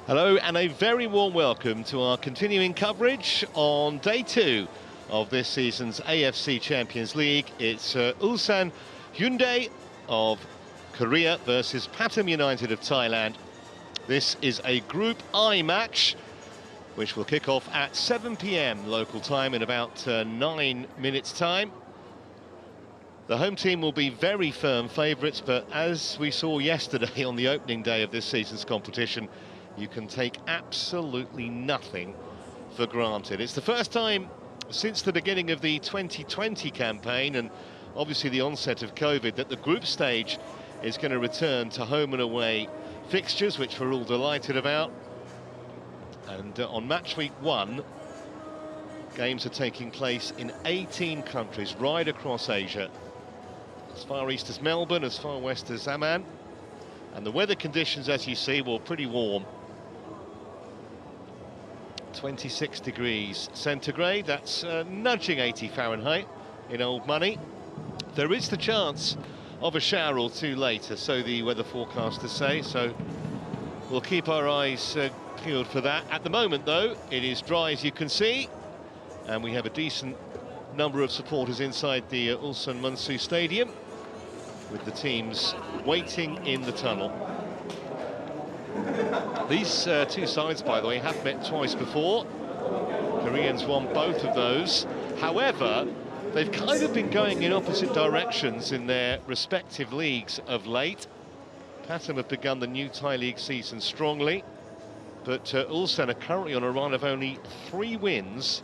Hello and a very warm welcome to our continuing coverage on day 2 of this season's AFC Champions League. It's Ulsan Hyundai of Korea versus Pathum United of Thailand. This is a Group I match, which will kick off at 7 p.m. local time in about 9 minutes' time. The home team will be very firm favourites, but as we saw yesterday on the opening day of this season's competition, you can take absolutely nothing for granted. It's the first time since the beginning of the 2020 campaign and obviously the onset of COVID that the group stage is going to return to home and away fixtures, which we're all delighted about. And on match week 1, games are taking place in 18 countries right across Asia, as far east as Melbourne, as far west as Amman. And the weather conditions, as you see, were pretty warm. 26 degrees centigrade, that's nudging 80 Fahrenheit in old money. There is the chance of a shower or two later, so the weather forecasters say, so we'll keep our eyes peeled for that. At the moment, though, it is dry, as you can see, and we have a decent number of supporters inside the Ulsan Munsu Stadium, with the teams waiting in the tunnel. These two sides, by the way, have met twice before. Koreans won both of those. However, they've kind of been going in opposite directions in their respective leagues of late. Pathum have begun the new Thai League season strongly, but Ulsan are currently on a run of only 3 wins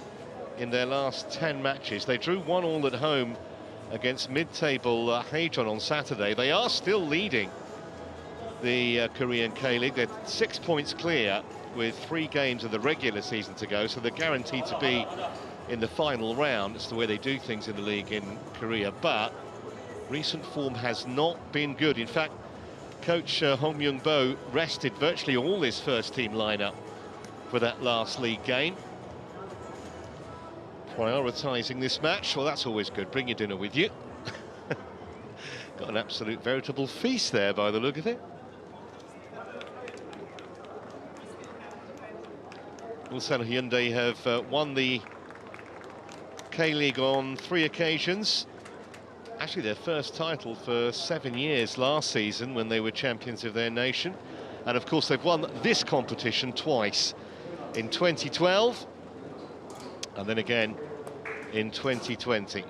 in their last 10 matches. They drew 1-1 at home against mid-table Haejeon on Saturday. They are still leading the Korean K-League. They're 6 points clear with 3 games of the regular season to go, so they're guaranteed to be in the final round. It's the way they do things in the league in Korea, but recent form has not been good. In fact, coach Hong Myung-bo rested virtually all his first team lineup for that last league game, prioritising this match. Well, that's always good. Bring your dinner with you. Got an absolute veritable feast there by the look of it. Ulsan Hyundai have won the K-League on 3 occasions. Actually, their first title for 7 years last season when they were champions of their nation. And of course, they've won this competition twice, in 2012 and then again in 2020.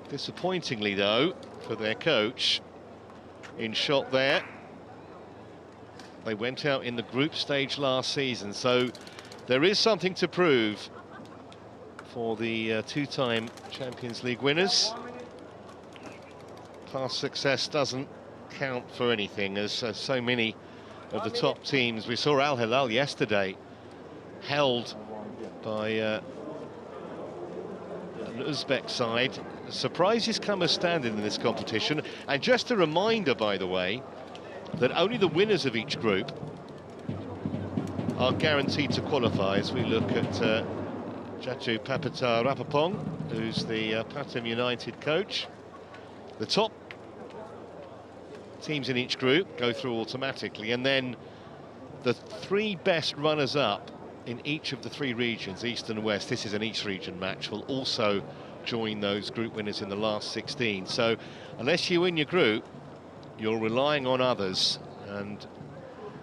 Disappointingly, though, for their coach, in shot there, they went out in the group stage last season, so there is something to prove for the 2-time Champions League winners. Past success doesn't count for anything, as so many of the top teams, we saw Al Hilal yesterday, held by an Uzbek side. Surprises come as standard in this competition, and just a reminder, by the way, that only the winners of each group are guaranteed to qualify. As we look at Jatu Papata Rapapong, who's the Pathum United coach. The top teams in each group go through automatically, and then the 3 best runners-up in each of the 3 regions, East and West, this is an East region match, will also join those group winners in the last 16. So unless you win your group, you're relying on others, and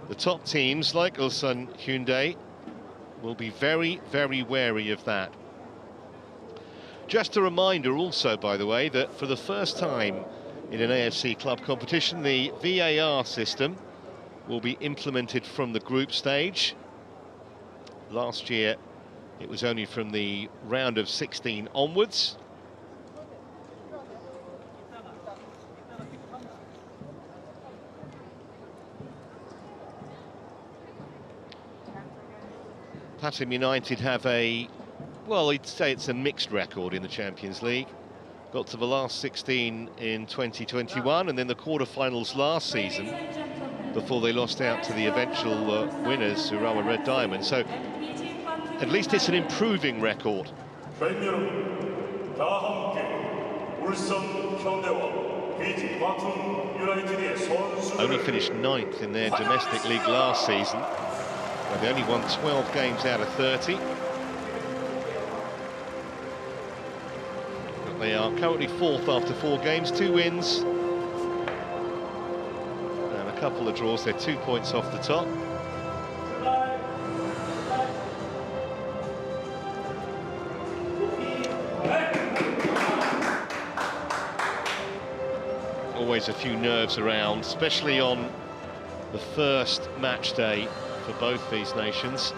the top teams like Ulsan Hyundai will be very, very wary of that. Just a reminder also, by the way, that for the first time in an AFC club competition, the VAR system will be implemented from the group stage. Last year, it was only from the round of 16 onwards. Pathum United have well, I'd say it's a mixed record in the Champions League. Got to the last 16 in 2021 and then the quarter-finals last season before they lost out to the eventual winners, Urawa Red Diamond. So at least it's an improving record. only finished 9th in their domestic league last season, where they only won 12 games out of 30. But they are currently 4th after 4 games, 2 wins and a couple of draws. They're 2 points off the top. Always a few nerves around, especially on the first match day for both these nations.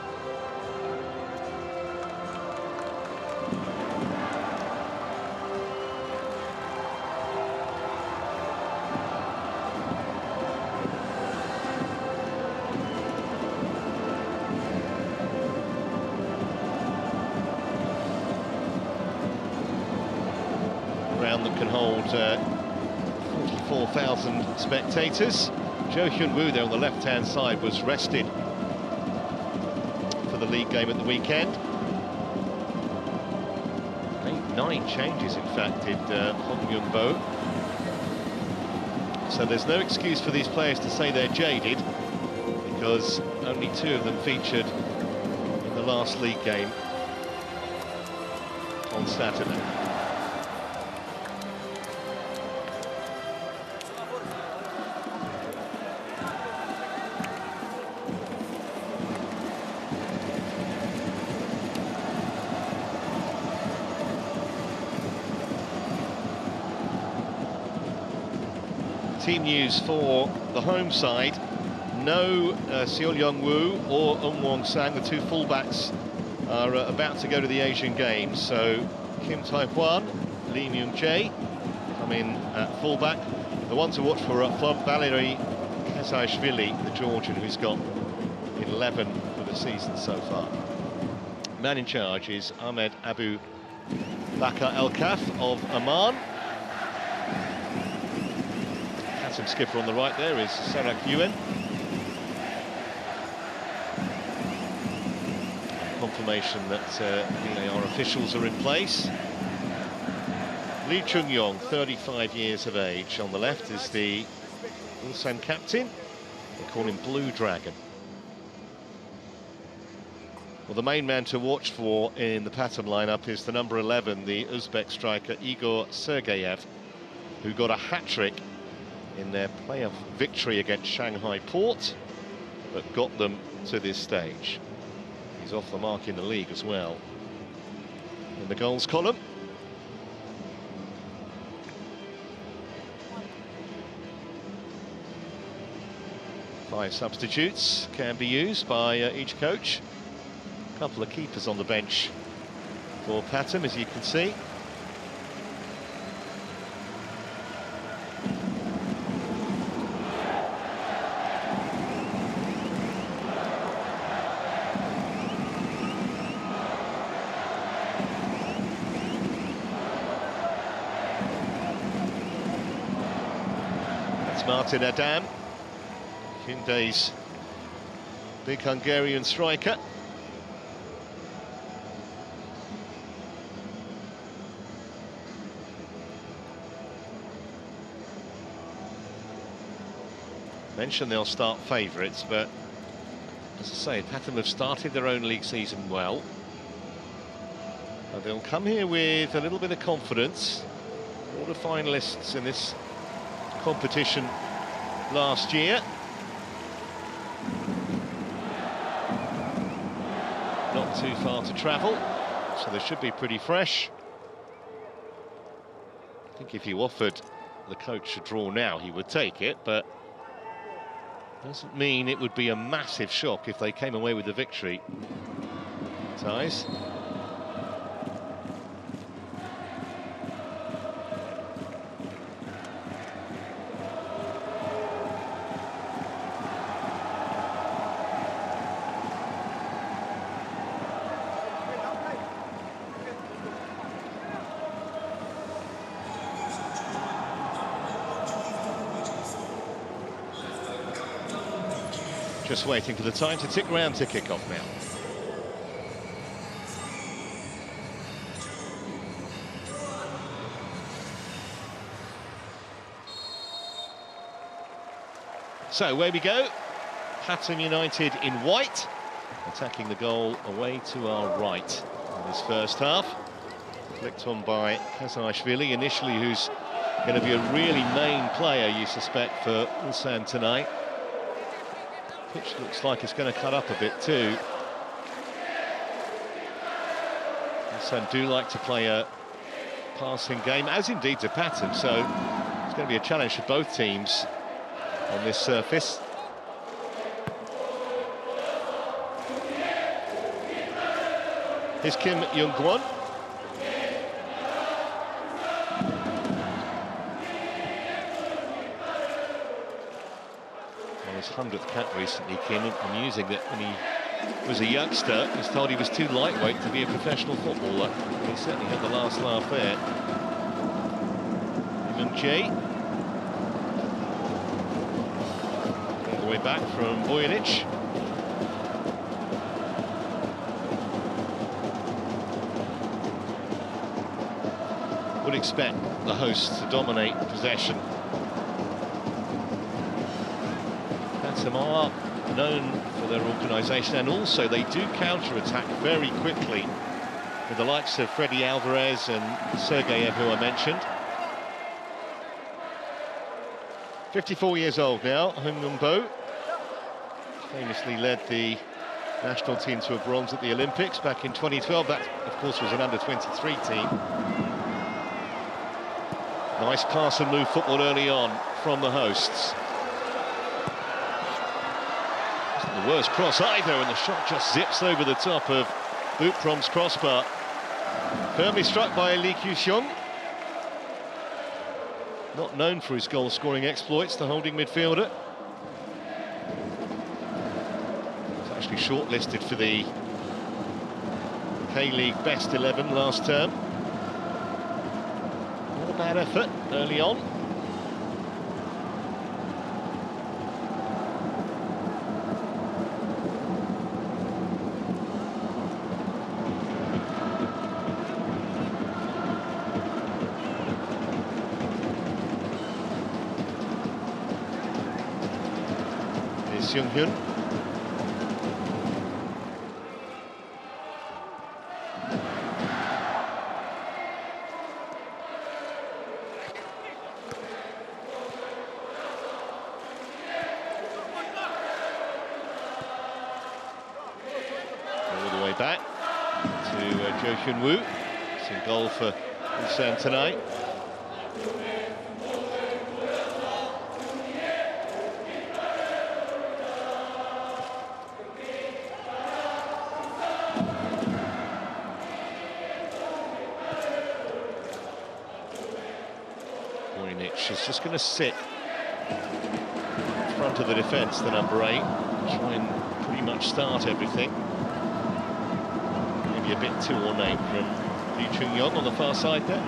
Ground that can hold 44,000 spectators. Jo Hyun-woo there on the left-hand side was rested for the league game at the weekend. 9 changes, in fact, did Hong Young-bo. So there's no excuse for these players to say they're jaded, because only 2 of them featured in the last league game on Saturday. Team news for the home side: no Seo Young-woo or Wong-sang, the 2 fullbacks, are about to go to the Asian Games. So Kim Tae-hwan, Lee Myung-jae come in at fullback. The one to watch for up front, Valery Kasaishvili, the Georgian, who's got 11 for the season so far. Man in charge is Ahmed Abu Bakr El-Kaf of Amman. Some skipper on the right there is Sarak Yuen. Confirmation that VAR officials are in place. Lee Chung-yong, 35 years of age. On the left is the Ulsan captain. They call him Blue Dragon. Well, the main man to watch for in the Pathum lineup is the number 11, the Uzbek striker Igor Sergeyev, who got a hat-trick in their playoff victory against Shanghai Port, but got them to this stage. He's off the mark in the league as well. In the goals column, five substitutes can be used by each coach. A couple of keepers on the bench for Pathum, as you can see. Martin Adam, Hyundai's big Hungarian striker. Mentioned they'll start favourites, but as I say, Pathum have started their own league season well. They'll come here with a little bit of confidence. All the finalists in this competition last year. Not too far to travel, so they should be pretty fresh. I think if you offered the coach a draw now, he would take it, but doesn't mean it would be a massive shock if they came away with the victory. Ties. Just waiting for the time to tick round to kick off now. So away we go. Pathum United in white, attacking the goal away to our right in this first half. Flicked on by Kazashvili, initially, who's going to be a really main player, you suspect, for Ulsan tonight. Pitch looks like it's going to cut up a bit too. Ulsan do like to play a passing game, as indeed to Pathum, so it's going to be a challenge for both teams on this surface. Here's Kim Young-kwon. On his 100th cap recently, Kim, amusing that when he was a youngster, he was told he was too lightweight to be a professional footballer. He certainly had the last laugh there. Young-jae. All the way back from Bojanic. Would expect the hosts to dominate possession. Pathum are known for their organisation, and also they do counter-attack very quickly with the likes of Freddy Alvarez and Sergeyev, who I mentioned. 54 years old now, Hong Yun-bo. Famously led the national team to a bronze at the Olympics back in 2012. That, of course, was an under-23 team. Nice pass and move football early on from the hosts. Isn't the worst cross either, and the shot just zips over the top of Butprom's crossbar. Firmly struck by Lee Kyu-seong. Not known for his goal-scoring exploits, the holding midfielder. He's actually shortlisted for the K-League Best 11 last term. Not a bad effort early on. Here's Jung-hyun. Back to Jo Hyun-woo. It's a goal for Ulsan tonight. Bojanic is just going to sit in front of the defence, the number 8, try and pretty much start everything. A bit too ornate from Lee Chung-yong on the far side there.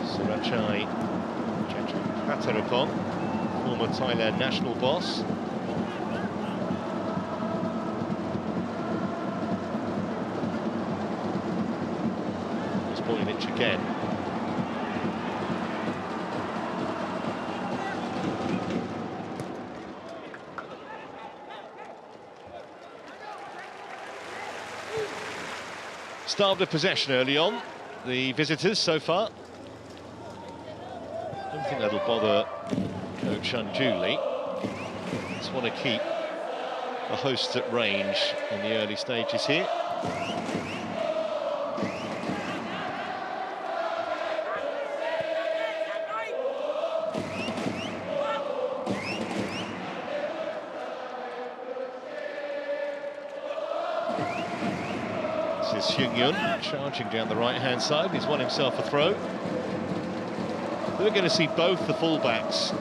Surachai Chachapatarapong, former Thailand national boss. Here's Bojanic again. Starved of possession early on, the visitors so far. Don't think that'll bother Coach Unduly. Just want to keep the hosts at range in the early stages here. This is Hyung-yun charging down the right-hand side. He's won himself a throw. We're going to see both the fullbacks,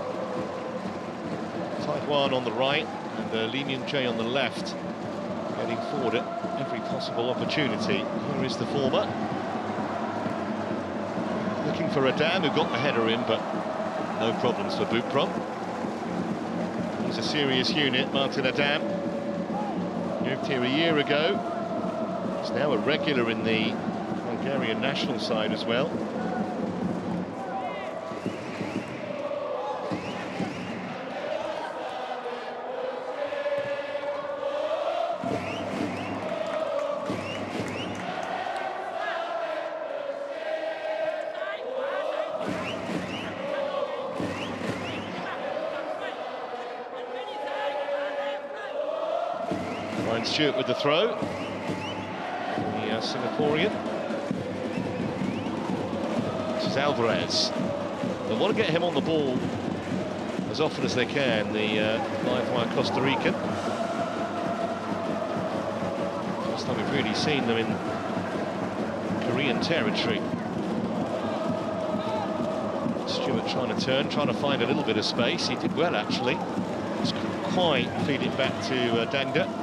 Taekwon on the right and Lee Myung-jae on the left, getting forward at every possible opportunity. Here is the former. Looking for Adam, who got the header in, but no problems for Butprom. He's a serious unit, Martin Adam. Moved here a year ago. He's now a regular in the Hungarian national side as well. Ryan Stewart with the throw. The Singaporean. This is Alvarez. They want to get him on the ball as often as they can, the live wire Costa Rican. First time we've really seen them in Korean territory. Stewart trying to turn, trying to find a little bit of space. He did well, actually. Just couldn't quite feed it back to Dangda.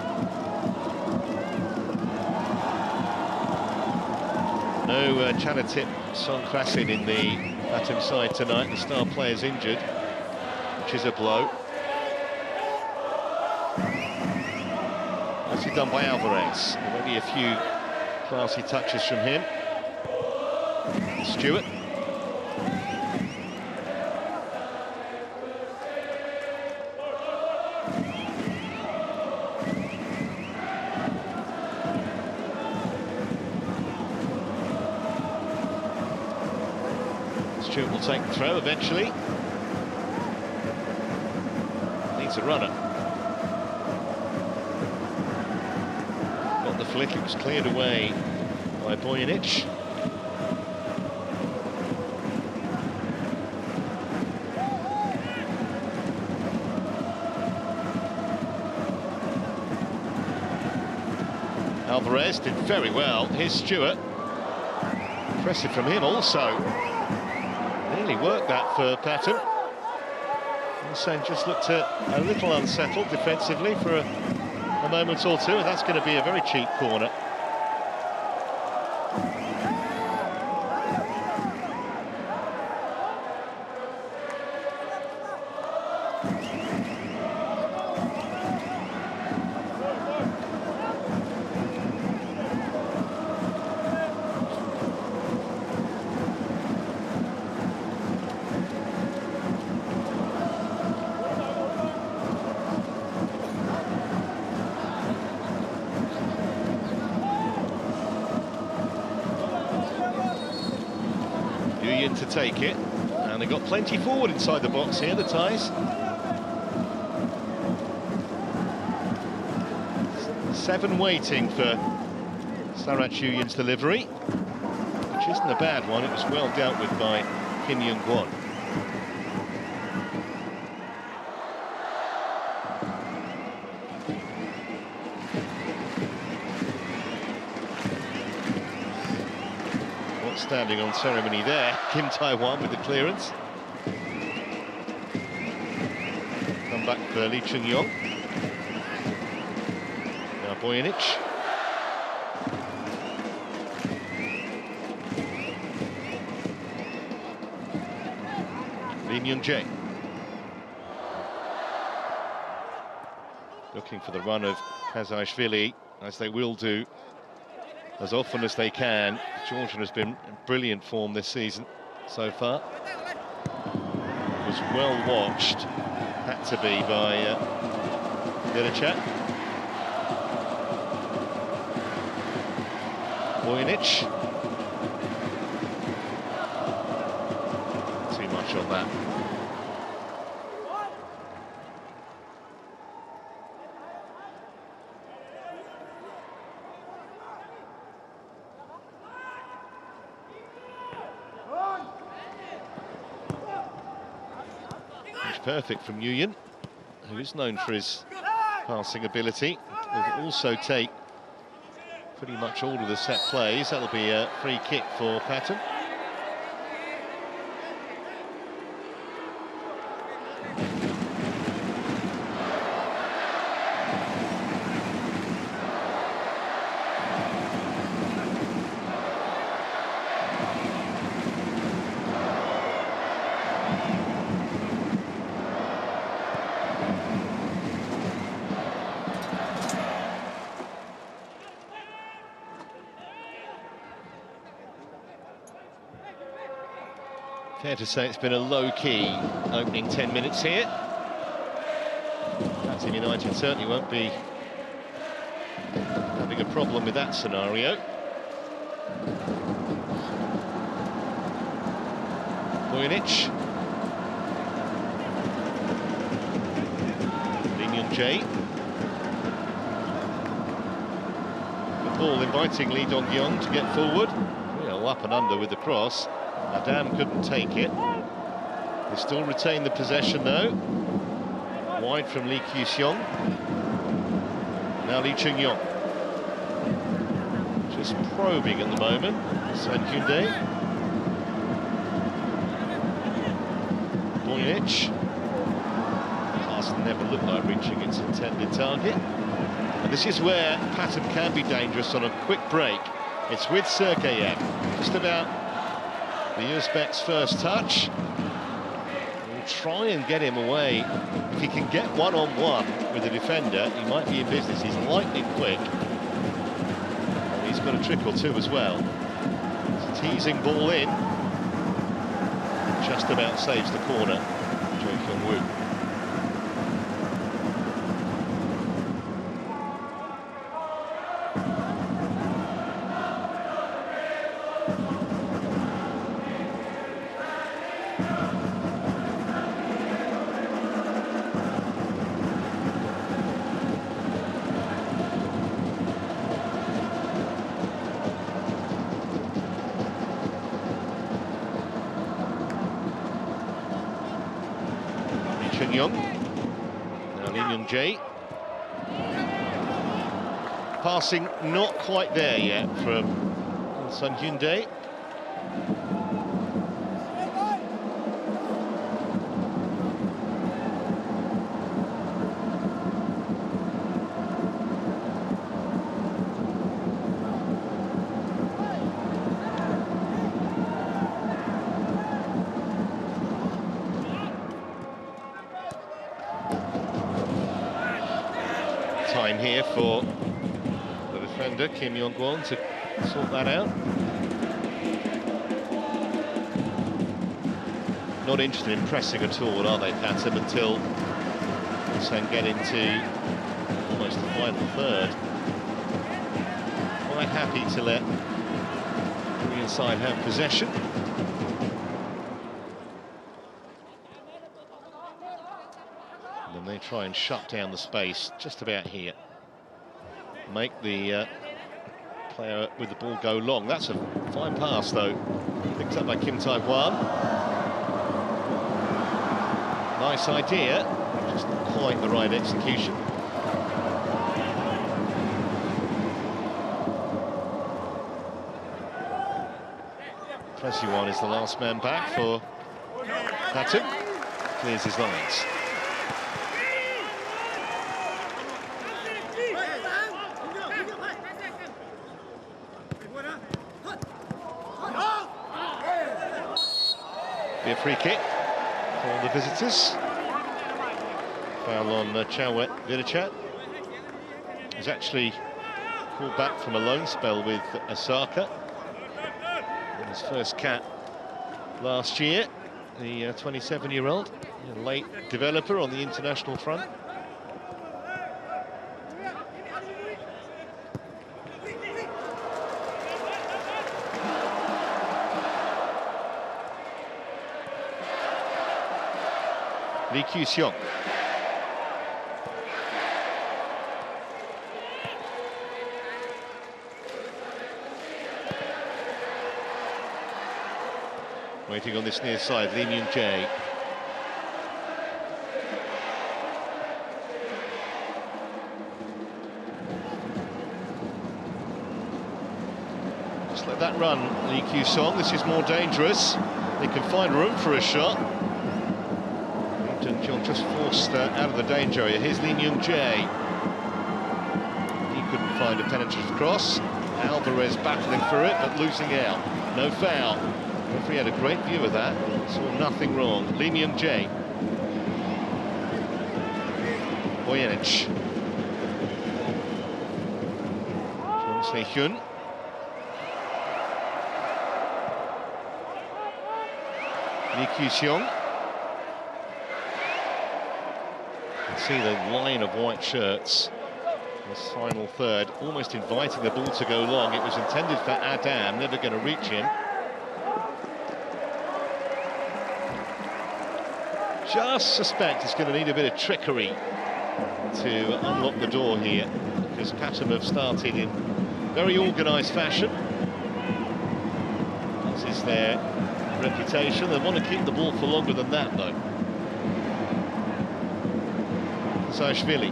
No Chanatip Songkrasin in the Pathum side tonight. The star player's injured, which is a blow. Nicely done by Alvarez. Already a few classy touches from him. Stewart. Stewart will take the throw eventually. Needs a runner. Got the flick, it was cleared away by Bojanic. Alvarez did very well. Here's Stewart. Impressive from him also. Nearly worked that for Pathum. Ulsan just looked a little unsettled defensively for a moment or two, and that's going to be a very cheap corner. To take it, and they've got plenty forward inside the box here, the Thais. 7 waiting for Sarat Yuyin's delivery, which isn't a bad one. It was well dealt with by Kim Young-kwon. Standing on ceremony there, Kim Taiwan with the clearance. Come back for Lee Chung-yong. Now Bojanic. Lee Myung-jae. Looking for the run of Kazajishvili, as they will do as often as they can. Georgian has been in brilliant form this season so far. Was well watched, had to be, by Vilicek. Bojanic. Too much on that. Perfect from Nguyen, who is known for his passing ability. Will also take pretty much all of the set plays. That'll be a free kick for Pathum. Fair to say it's been a low-key opening 10 minutes here. Pathum United certainly won't be having a problem with that scenario. Bojanic. Lee Myung-jae. ball, inviting Lee Dong-kyung to get forward. Real up and under with the cross. Adam couldn't take it. They still retain the possession though. Wide from Lee Kyu-seong. Now Lee Chung-yong. Just probing at the moment. Ulsan Hyundai. Boynic. Pass never looked like reaching its intended target. And this is where Pathum can be dangerous on a quick break. It's with Sergeyev. Just about the Uzbek's first touch. We'll try and get him away. If he can get one-on-one with the defender, he might be in business. He's lightning quick. And he's got a trick or two as well. It's a teasing ball in. Just about saves the corner. Choi Kyung-woo. Young. Now Lee Myung-jae. Passing not quite there yet from Ulsan Hyundai. Time here for the defender Kim Yong-kwon to sort that out. Not interested in pressing at all, are they, Pathum, until Ulsan get into almost the final third. Quite happy to let the Korean side have possession. And they try and shut down the space just about here. Make the player with the ball go long. That's a fine pass, though. Picked up by Kim Tae-hwan. Nice idea, just not quite the right execution. Presiwan is the last man back for Pathum. Clears his lines. Be a free kick for the visitors. Foul on Chawet Vidichat. He's actually called back from a loan spell with Osaka. In his first cap last year, the 27-year-old, a late developer on the international front. Lee Kyu-seong. Waiting on this near side, Lee Myung-jae. Just let that run, Lee Kyu-seong. This is more dangerous. They can find room for a shot. Just forced out of the danger area. Here's Lee Myung-jae. He couldn't find a penetrative cross. Alvarez battling for it, but losing out. No foul. The referee had a great view of that. Saw nothing wrong. Lee Myung-jae. Boyenic. Chung Se-hyun. Lee Kyu-seong. See the line of white shirts. This final third, almost inviting the ball to go long. It was intended for Adam, never going to reach him. Just suspect it's going to need a bit of trickery to unlock the door here, because Pathum have started in very organised fashion. This is their reputation. They want to keep the ball for longer than that, though. Kazashvili.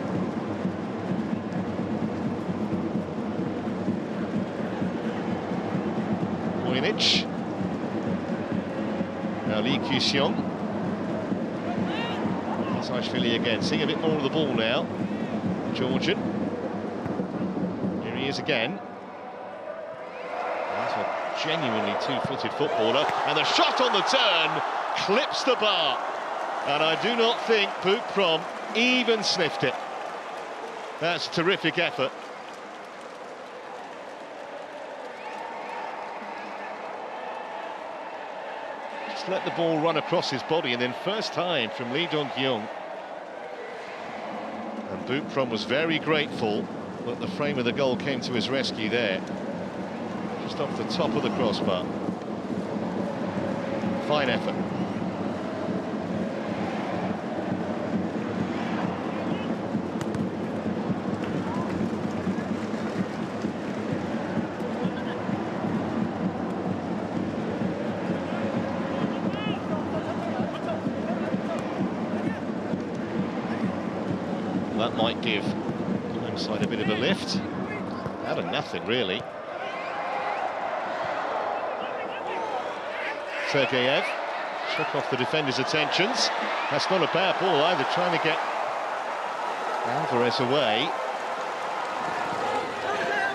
Vojnic. Now Lee Kyu-seong. Kazashvili again, seeing a bit more of the ball now. Georgian. Here he is again. That's a genuinely two-footed footballer, and the shot on the turn clips the bar. And I do not think Pathum even sniffed it. That's a terrific effort. Just let the ball run across his body, and then first time from Lee Dong-kyung. And Pathum was very grateful that the frame of the goal came to his rescue there. Just off the top of the crossbar. Fine effort. That might give the home side a bit of a lift. Out of nothing, really. Sergeyev shook off the defender's attentions. That's not a bad ball either, trying to get Alvarez away.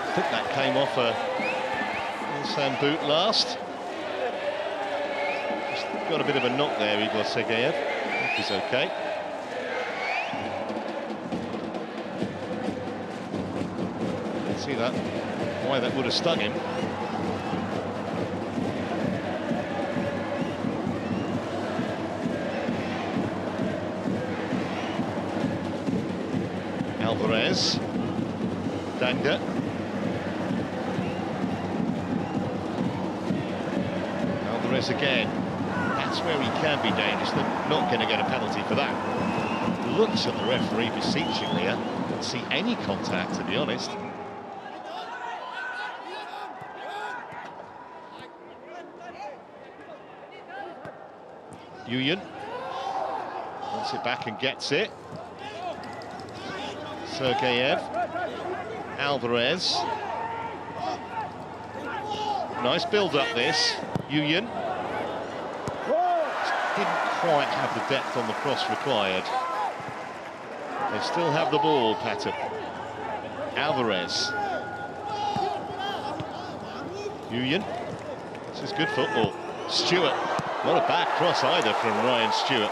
I think that came off a Ulsan boot last. Just got a bit of a knock there, Igor Sergeyev. I think he's okay. See that, why that would have stung him. Alvarez, Danga. Alvarez again. That's where he can be dangerous. They're not going to get a penalty for that. Looks at the referee beseechingly. Didn't see any contact, to be honest. Yuyan wants it back and gets it. Sergeyev, Alvarez. Nice build-up this. Yuyan didn't quite have the depth on the cross required. They still have the ball, Pathum. Alvarez. Yuyan. This is good football. Stewart. Not a bad cross either from Ryan Stewart.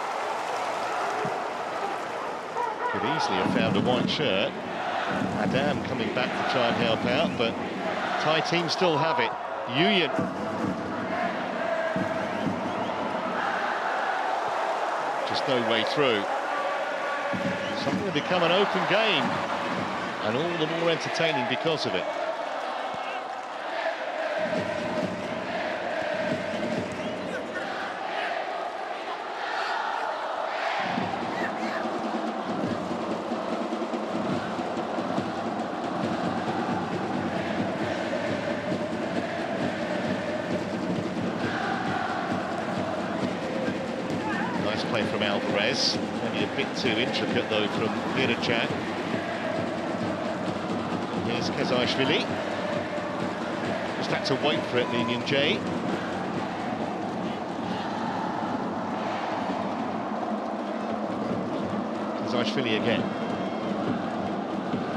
Could easily have found a white shirt. Adam coming back to try and help out, but Thai team still have it. Yuyan. Just no way through. Something to become an open game, and all the more entertaining because of it. Play from Alvarez, maybe a bit too intricate though from Mirachan. Here's Kazashvili. Just had to wait for it, Lee Myung-jae. Kazashvili again.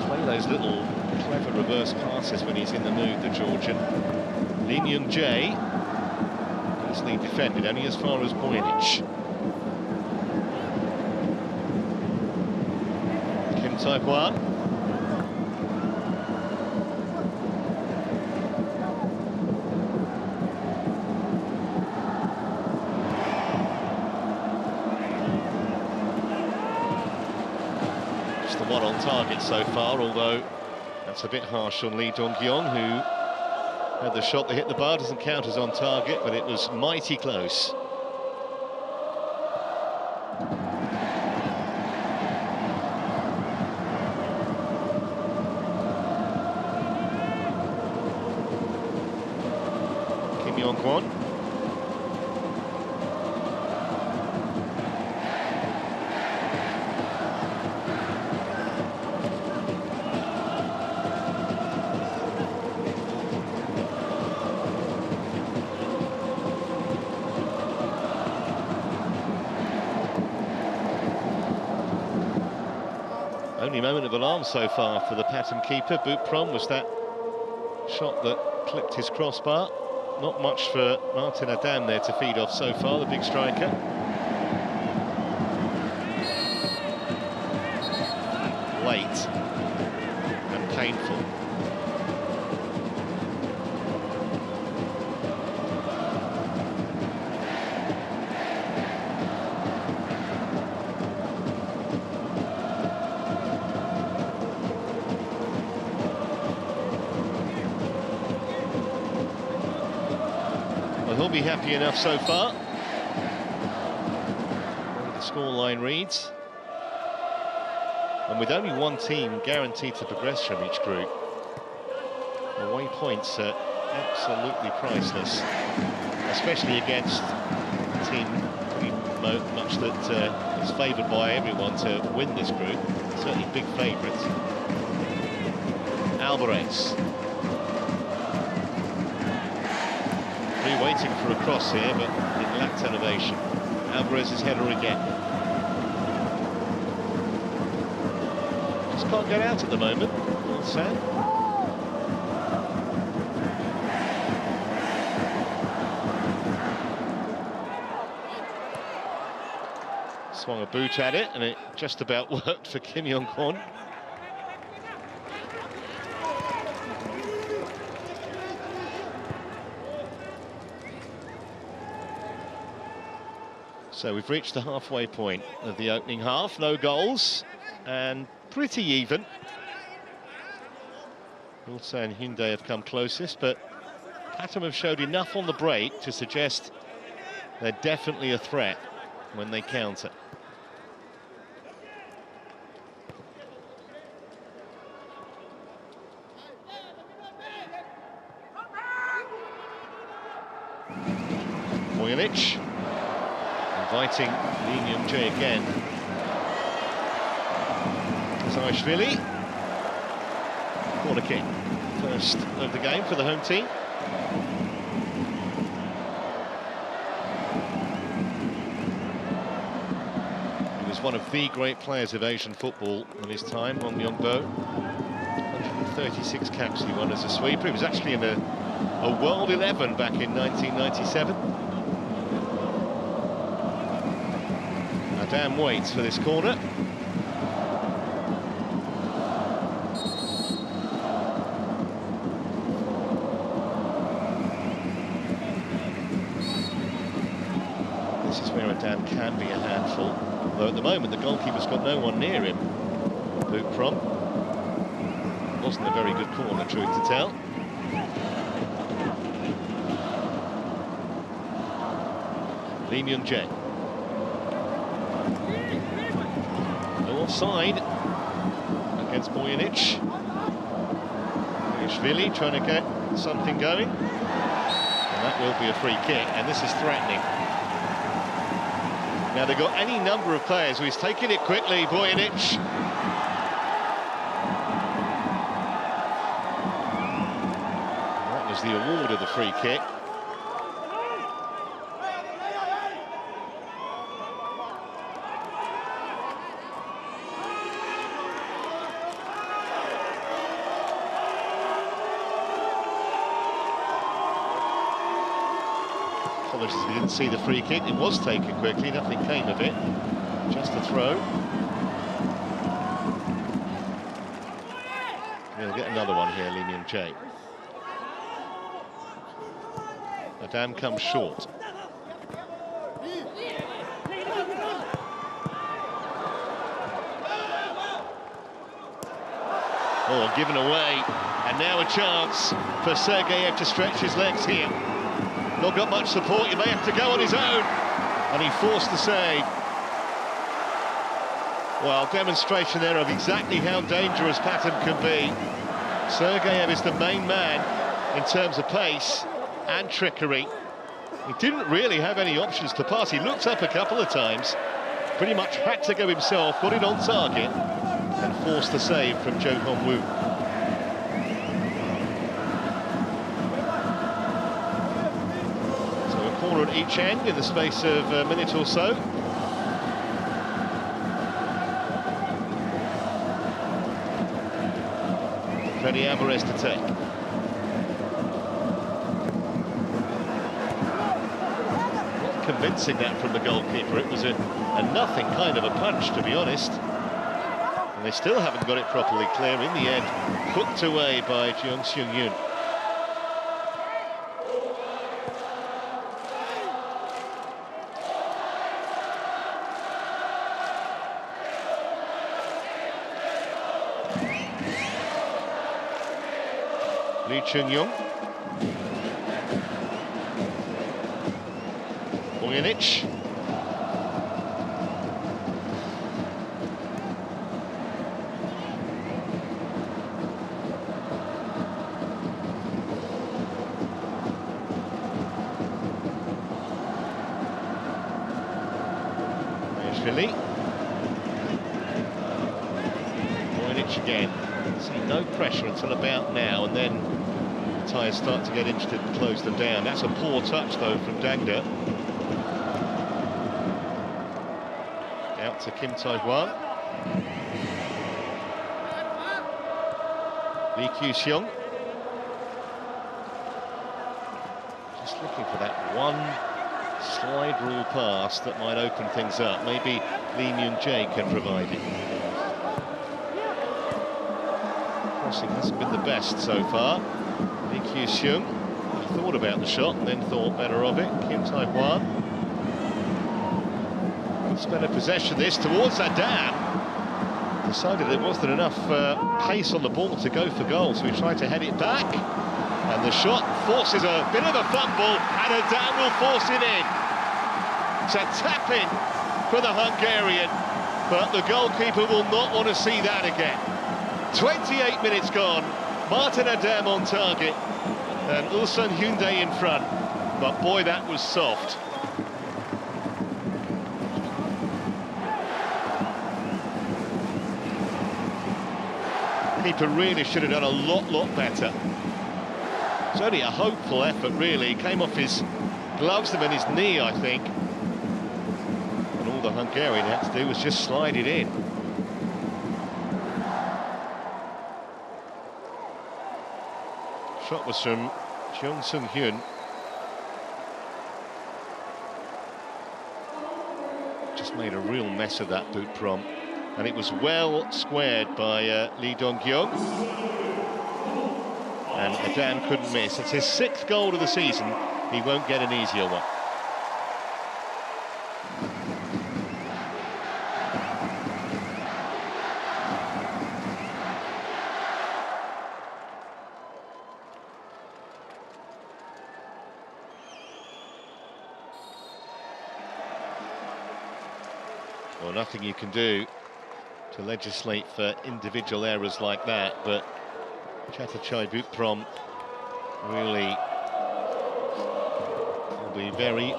Play those little clever reverse passes when he's in the mood, the Georgian. Lee Myung-jae, easily defended, only as far as Vojnic. Tae-hwan. Just the one on target so far, although that's a bit harsh on Lee Dong-kyung, who had the shot that hit the bar. Doesn't count as on target, but it was mighty close. Yong-kwon. Only moment of alarm so far for the Pathum keeper. Butprom was that shot that clipped his crossbar. Not much for Martin Adam there to feed off so far, the big striker. Late and painful. He'll be happy enough so far. The scoreline reads. And with only one team guaranteed to progress from each group, away points are absolutely priceless, especially against a team pretty much that is favoured by everyone to win this group. Certainly big favourites. Alvarez. Waiting for a cross here, but it lacked elevation. Alvarez's header again. Just can't get out at the moment. Ulsan. Swung a boot at it, and it just about worked for Kim Yong-kwon. So we've reached the halfway point of the opening half. No goals and pretty even. Ulsan Hyundai have come closest, but Pathum have showed enough on the break to suggest they're definitely a threat when they counter. Mojanic. Inviting Lee Myung-jae again. Zaishvili. Corner kick. First of the game for the home team. He was one of the great players of Asian football in his time, Wong Myung-bo. 136 caps he won as a sweeper. He was actually in a World 11 back in 1997. Adam waits for this corner. This is where Adam can be a handful, though at the moment the goalkeeper's got no one near him. Butprom. Wasn't a very good corner, truth to tell. Lee Myung-jae. Offside against Mojanic. Zaishvili trying to get something going. And that will be a free kick, and this is threatening. Now they've got any number of players, he's taking it quickly, Mojanic. That was the award of the free kick. Apologies if we didn't see the free kick. It was taken quickly, nothing came of it. Just a throw. We'll get another one here, Lee Myung-jae. Adam comes short. Oh, given away. And now a chance for Sergeyev to stretch his legs here. Not got much support, he may have to go on his own. And he forced the save. Well, demonstration there of exactly how dangerous Pathum can be. Sergeyev is the main man in terms of pace. and trickery. He didn't really have any options to pass. He looked up a couple of times, pretty much had to go himself, got it on target, and forced the save from Jo Hong-woo. So a corner at each end in the space of a minute or so. Freddy Alvarez to take. Convincing that from the goalkeeper. It was a nothing kind of a punch, to be honest. And they still haven't got it properly clear. In the end, hooked away by Jeong Seung-yoon. Lee Chun-young. Bojanic. There's Philly. Bojanic again. See no pressure until about now, and then the Thais start to get interested and close them down. That's a poor touch though from Dangda. Out to Kim Tae-hwan. Lee Kyu-seong. Just looking for that one slide rule pass that might open things up. Maybe Lee Myung-jae can provide it. Crossing hasn't been the best so far. Lee Kyu-seong thought about the shot and then thought better of it. Kim Tae-hwan. Better possession this towards Adam. Decided there wasn't enough pace on the ball to go for goal, so he tried to head it back. And the shot forces a bit of a fumble, and Adam will force it in. It's a tap-in for the Hungarian, but the goalkeeper will not want to see that again. 28 minutes gone, Martin Adam on target, and Ulsan Hyundai in front. But boy, that was soft. Keeper really should have done a lot better. It's only a hopeful effort, really. He came off his gloves and then his knee, I think. And all the Hungarian had to do was just slide it in. Shot was from Jeong Seung-hyun. Just made a real mess of that boot prom. And it was well squared by Lee Dong-kyung. And Adam couldn't miss. It's his 6th goal of the season. He won't get an easier one. Well, nothing you can do to legislate for individual errors like that, but Chhatachai Butprom really will be very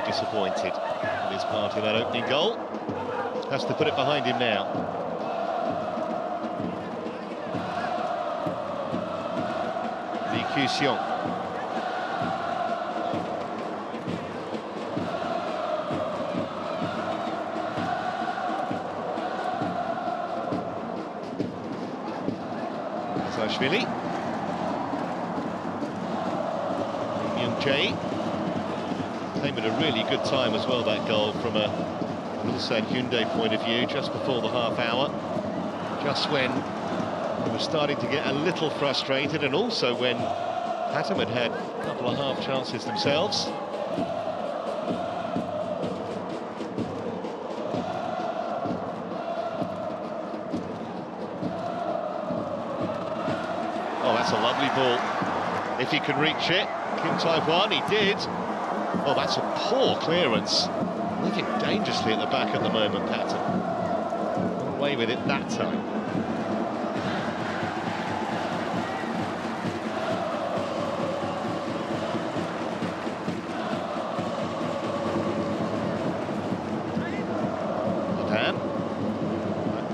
disappointed with his part in that opening goal. Has to put it behind him now. Lee Kyu-seong. Myung-jae. Came at a really good time as well, that goal, from a Ulsan Hyundai point of view, just before the half hour. Just when they were starting to get a little frustrated, and also when Pathum had had a couple of half chances themselves. Oh, that's a lovely ball. If he can reach it, Kim Tae-hwan, he did. Oh, that's a poor clearance. Living dangerously at the back at the moment, Pathum. Away with it that time.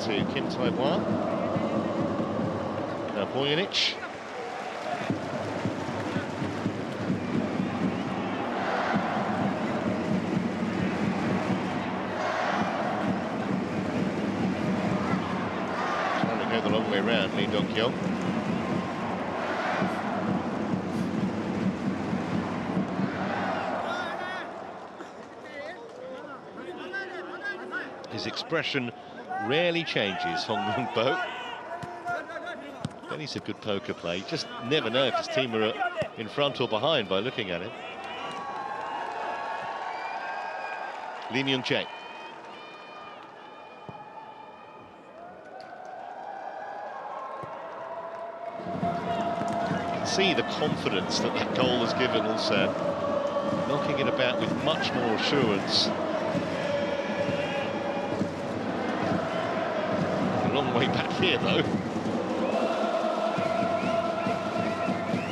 to Kim Tae-hwa. Now Bojanic. Trying to go the long way round, Lee Dok-yeong. His expression rarely changes, Hong Young-bo. Then he's a good poker player. You just never know if his team are in front or behind by looking at him. Lee Myung-jae. You can see the confidence that that goal has given Ulsan, knocking it about with much more assurance. Long way back here though,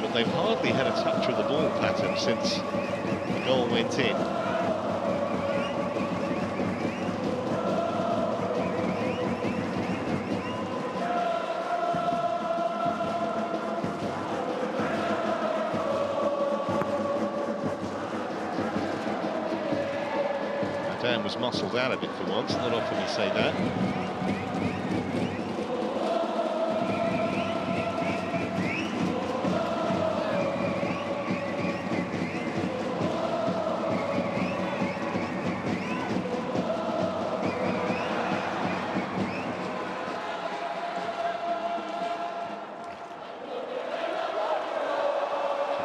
but they've hardly had a touch of the ball pattern since the goal went in. Dan was muscled out of it for once, not often you say that.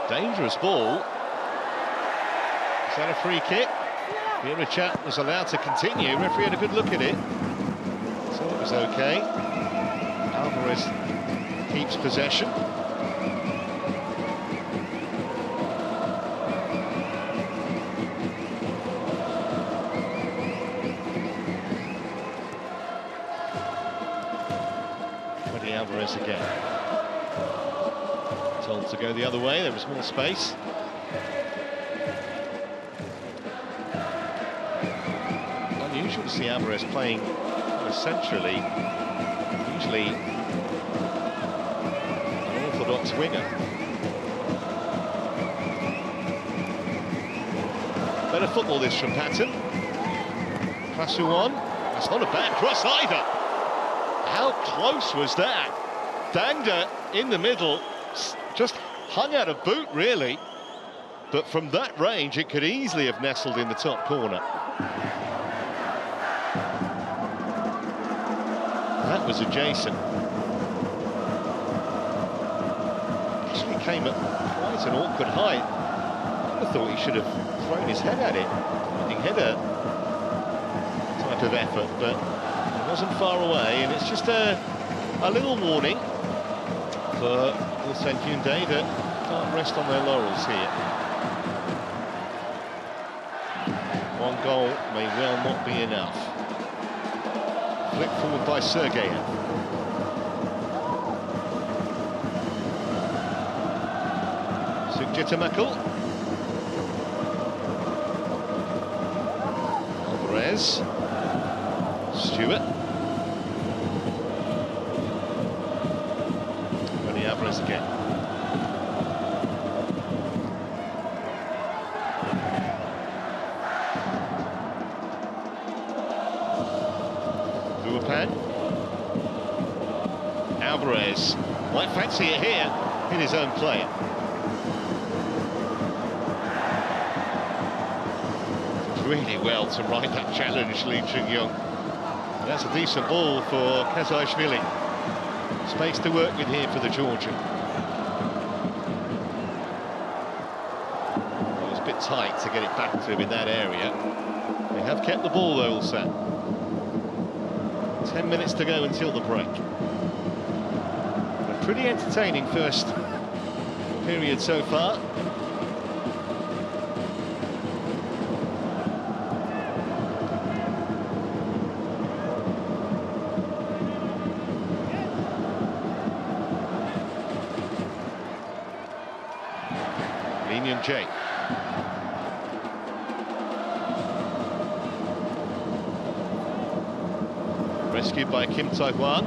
Dangerous ball. Is that a free kick? Mirachat was allowed to continue. Referee had a good look at it, so it was okay. Alvarez keeps possession. Alvarez again. Told to go the other way, there was more space. Unusual to see Alvarez playing centrally, usually an orthodox winger. Better football this from Pathum. Pasuan, that's not a bad cross either. How close was that? Dangda in the middle, just hung out a boot really, but from that range it could easily have nestled in the top corner. That was adjacent. Actually came at quite an awkward height. I thought he should have thrown his head at it. I think header type of effort, but it wasn't far away, and it's just a little warning for Ulsan Hyundai that can't rest on their laurels here. One goal may well not be enough. Flick forward by Sergeyev. Sukhjitamakul. Alvarez. Stewart. Rony Alvarez again. Alvarez might fancy it here in his own play. Really well to ride that challenge, Lee Chun-young. That's a decent ball for Kazajishvili. Space to work with here for the Georgian. It was a bit tight to get it back to him in that area. They have kept the ball though, Ulsan. 10 minutes to go until the break. A pretty entertaining first period so far. Lee Myung-jae. rescued by Kim Tae-hwan.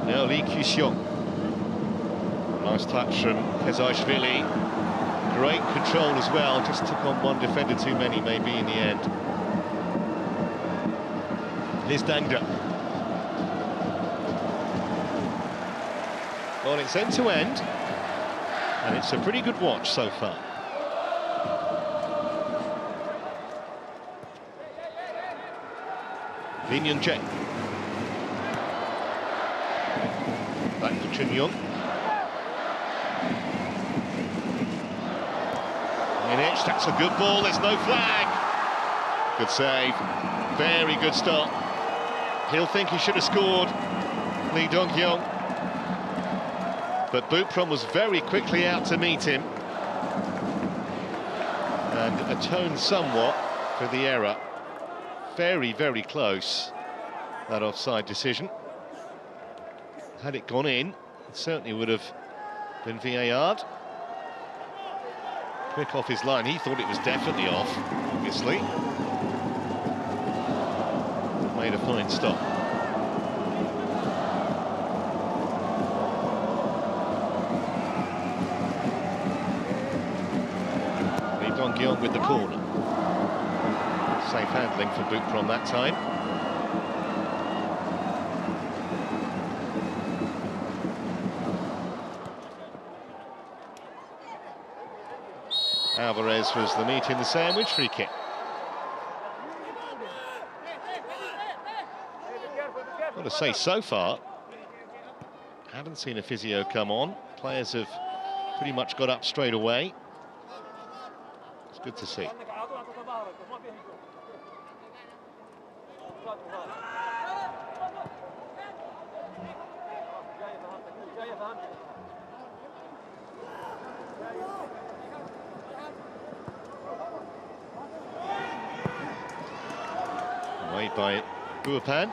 Now Lee Kyu-seong. Nice touch from Kezaishvili. Great control as well, just took on one defender too many maybe in the end. Here's Dangda. Well, it's end-to-end, and it's a pretty good watch so far. Lee Myung-jae. Back to Chun-young. Minich, that's a good ball, there's no flag. Good save, very good stop. He'll think he should have scored, Lee Dong-hyung. But Butprom was very quickly out to meet him and atoned somewhat for the error. Very, very close, that offside decision. Had it gone in, it certainly would have been VAR'd. Quick off his line, he thought it was definitely off, obviously. Made a fine stop. Dong-hyung with the corner. Safe handling for Butprom that time. Alvarez was the meat in the sandwich, free kick. Got to say, so far, haven't seen a physio come on. Players have pretty much got up straight away. It's good to see. Made by Buapan.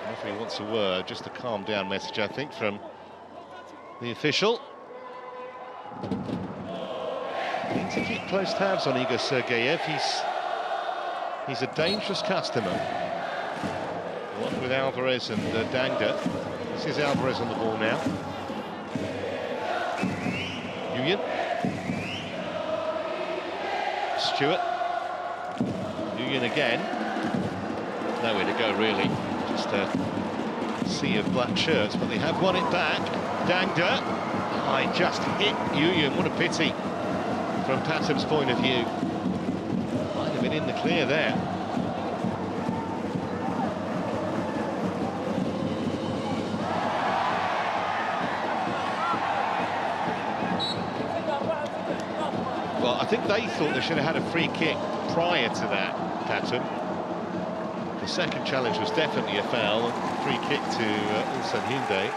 Referee wants a word, just a calm down message, I think, from the official. Need to keep close tabs on Igor Sergeyev. He's a dangerous customer. What with Alvarez and Dangda. This is Alvarez on the ball now. Nguyen. Stewart. Nguyen again. Nowhere to go really. Just a sea of black shirts, but they have won it back. Dangda. I just hit Nguyen. What a pity. From Pathum's point of view, might have been in the clear there. Well, I think they thought they should have had a free kick prior to that, Pathum. The second challenge was definitely a foul, free kick to Ulsan Hyundai.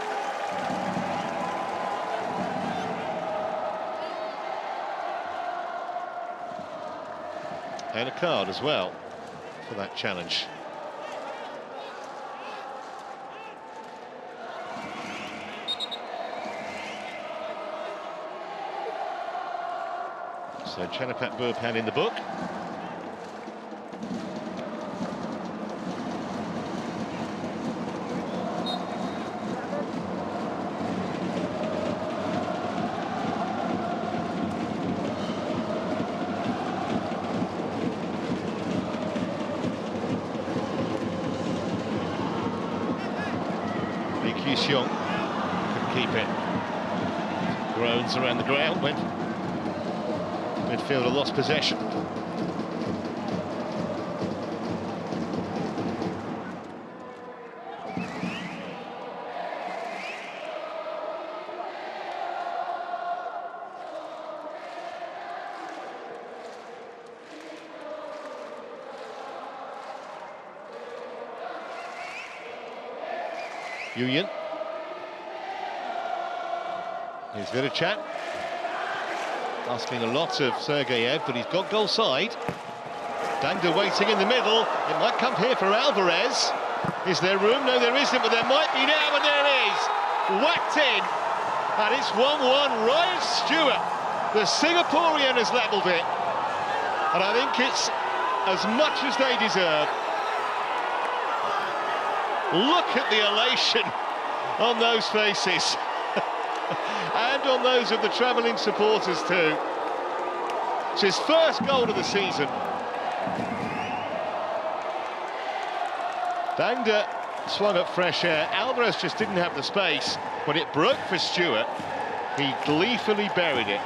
And a card as well for that challenge. So Chanapat Burpan in the book. Kyu-seong couldn't keep it. Groans around the ground when midfielder lost possession. Nguyen. Here's Virachat. Asking a lot of Sergeyev, but he's got goal side. Dangda waiting in the middle. It might come here for Alvarez. Is there room? No, there isn't, but there might be now, and there is. Whacked in. And it's 1-1. Ryan Stewart, the Singaporean, has levelled it. And I think it's as much as they deserve. Look at the elation on those faces. And on those of the travelling supporters too. It's his first goal of the season. Dangda swung at fresh air. Alvarez just didn't have the space. When it broke for Stewart, he gleefully buried it.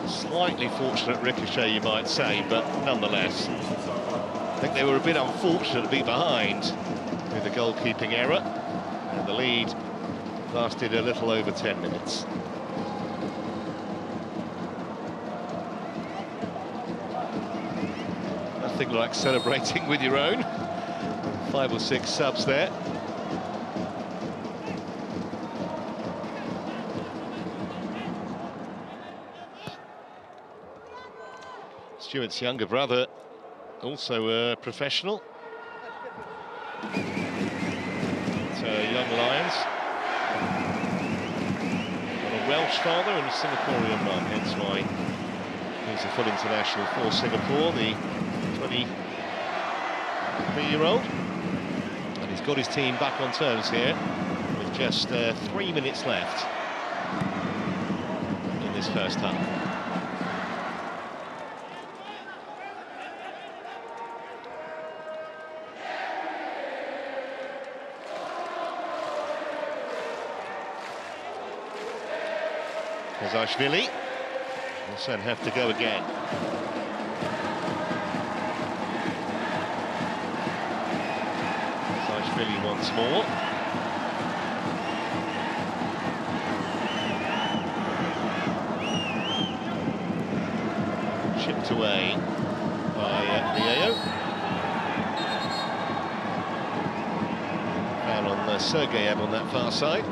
Slightly fortunate ricochet, you might say, but nonetheless, I think they were a bit unfortunate to be behind with the goalkeeping error, and the lead lasted a little over 10 minutes. Nothing like celebrating with your own. 5 or 6 subs there. Stewart's younger brother, also a professional. So young Lions. Got a Welsh father and a Singaporean mum, hence why he's a full international for Singapore, the 23-year-old. And he's got his team back on terms here with just 3 minutes left in this first half. Kazashvili will then have to go again. Kazashvili once more. Chipped away by Liao. Foul on Sergeyev on that far side.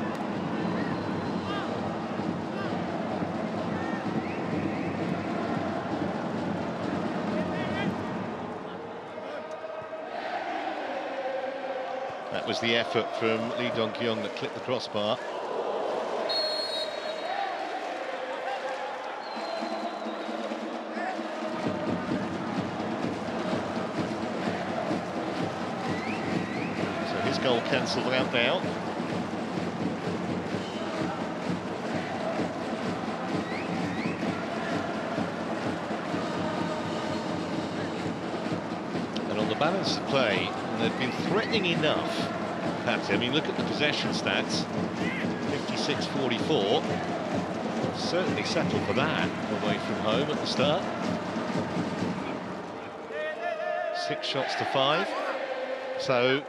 That was the effort from Lee Dong-kyung that clipped the crossbar. So his goal cancelled out now. And on the balance of play, they've been threatening enough. Pathum, I mean, look at the possession stats. 56-44. Certainly settled for that away from home at the start. 6 shots to 5. So,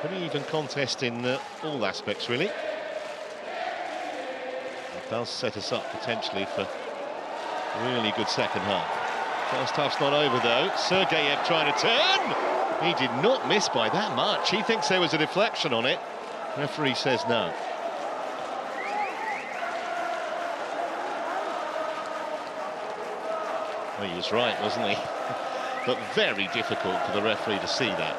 pretty even contest in all aspects, really. It does set us up potentially for a really good second half. First half's not over, though. Sergeyev trying to turn. He did not miss by that much. He thinks there was a deflection on it. Referee says no. Well, he was right, wasn't he? But very difficult for the referee to see that.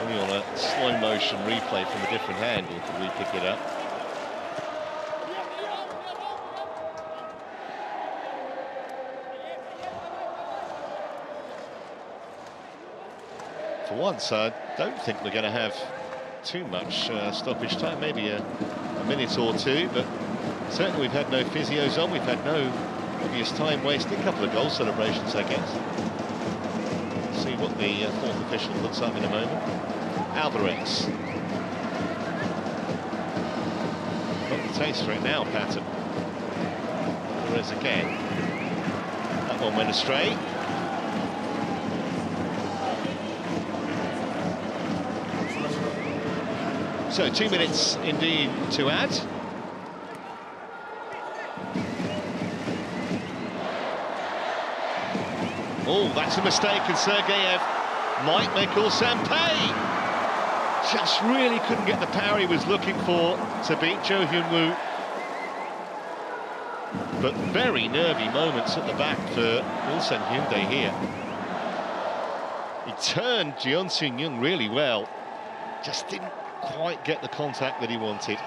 Only on a slow motion replay from a different angle could we pick it up. For once, I don't think we're going to have too much stoppage time, maybe a minute or two, but certainly we've had no physios on, we've had no obvious time wasting. A couple of goal celebrations, I guess. See what the fourth official looks like in a moment. Alvarez. Got the taste for it now, Pathum. Alvarez again. That one went astray. So 2 minutes indeed to add. Oh, that's a mistake, and Sergeyev might make Ulsan pay. Just really couldn't get the power he was looking for to beat Jo Hyun-woo. But very nervy moments at the back for Ulsan Hyundai here. He turned Jeon Seung-young really well, just didn't quite get the contact that he wanted.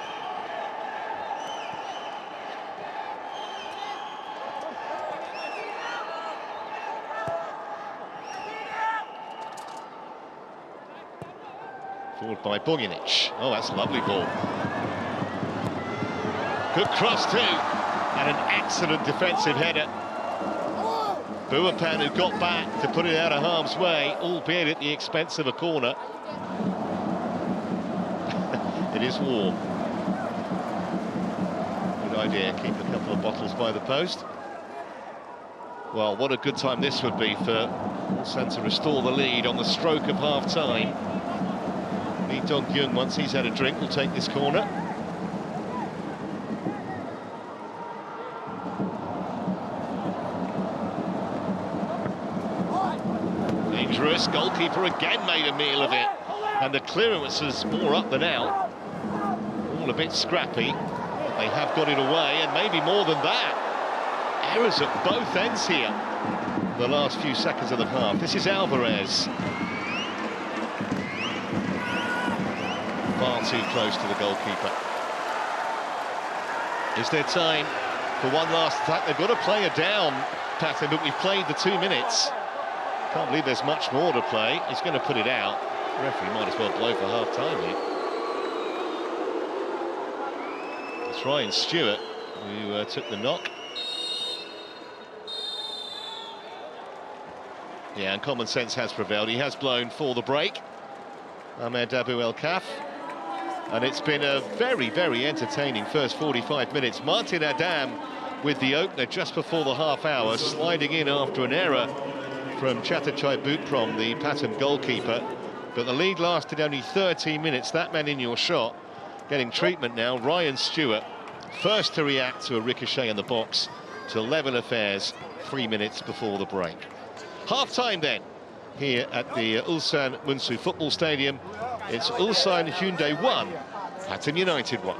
Forward by Boginic. Oh, that's a lovely ball. Good cross too, and an excellent defensive header. Buapan, who got back to put it out of harm's way, albeit at the expense of a corner. It is warm. Good idea, keep a couple of bottles by the post. Well, what a good time this would be for Ulsan to restore the lead on the stroke of half-time. Lee Dong-kyung, once he's had a drink, will take this corner. Dangerous, goalkeeper again made a meal of it. And the clearance was more up than out. All a bit scrappy. They have got it away, and maybe more than that. Errors at both ends here. The last few seconds of the half. This is Alvarez. Far too close to the goalkeeper. Is there time for one last attack? They've got to play it down, Pathum, but we've played the 2 minutes. Can't believe there's much more to play. He's going to put it out. The referee might as well blow for half-time here. It's Ryan Stewart who took the knock. Yeah, and common sense has prevailed. He has blown for the break. Ahmed Abu El Kaf. And it's been a very, very entertaining first 45 minutes. Martin Adam with the opener just before the half hour, sliding in after an error from Chatachai Butprom, the Pathum goalkeeper. But the lead lasted only 13 minutes. That man in your shot, getting treatment now. Ryan Stewart, first to react to a ricochet in the box to level affairs 3 minutes before the break. Half-time then, here at the Ulsan Munsu Football Stadium. It's Ulsan Hyundai 1, Pathum United 1.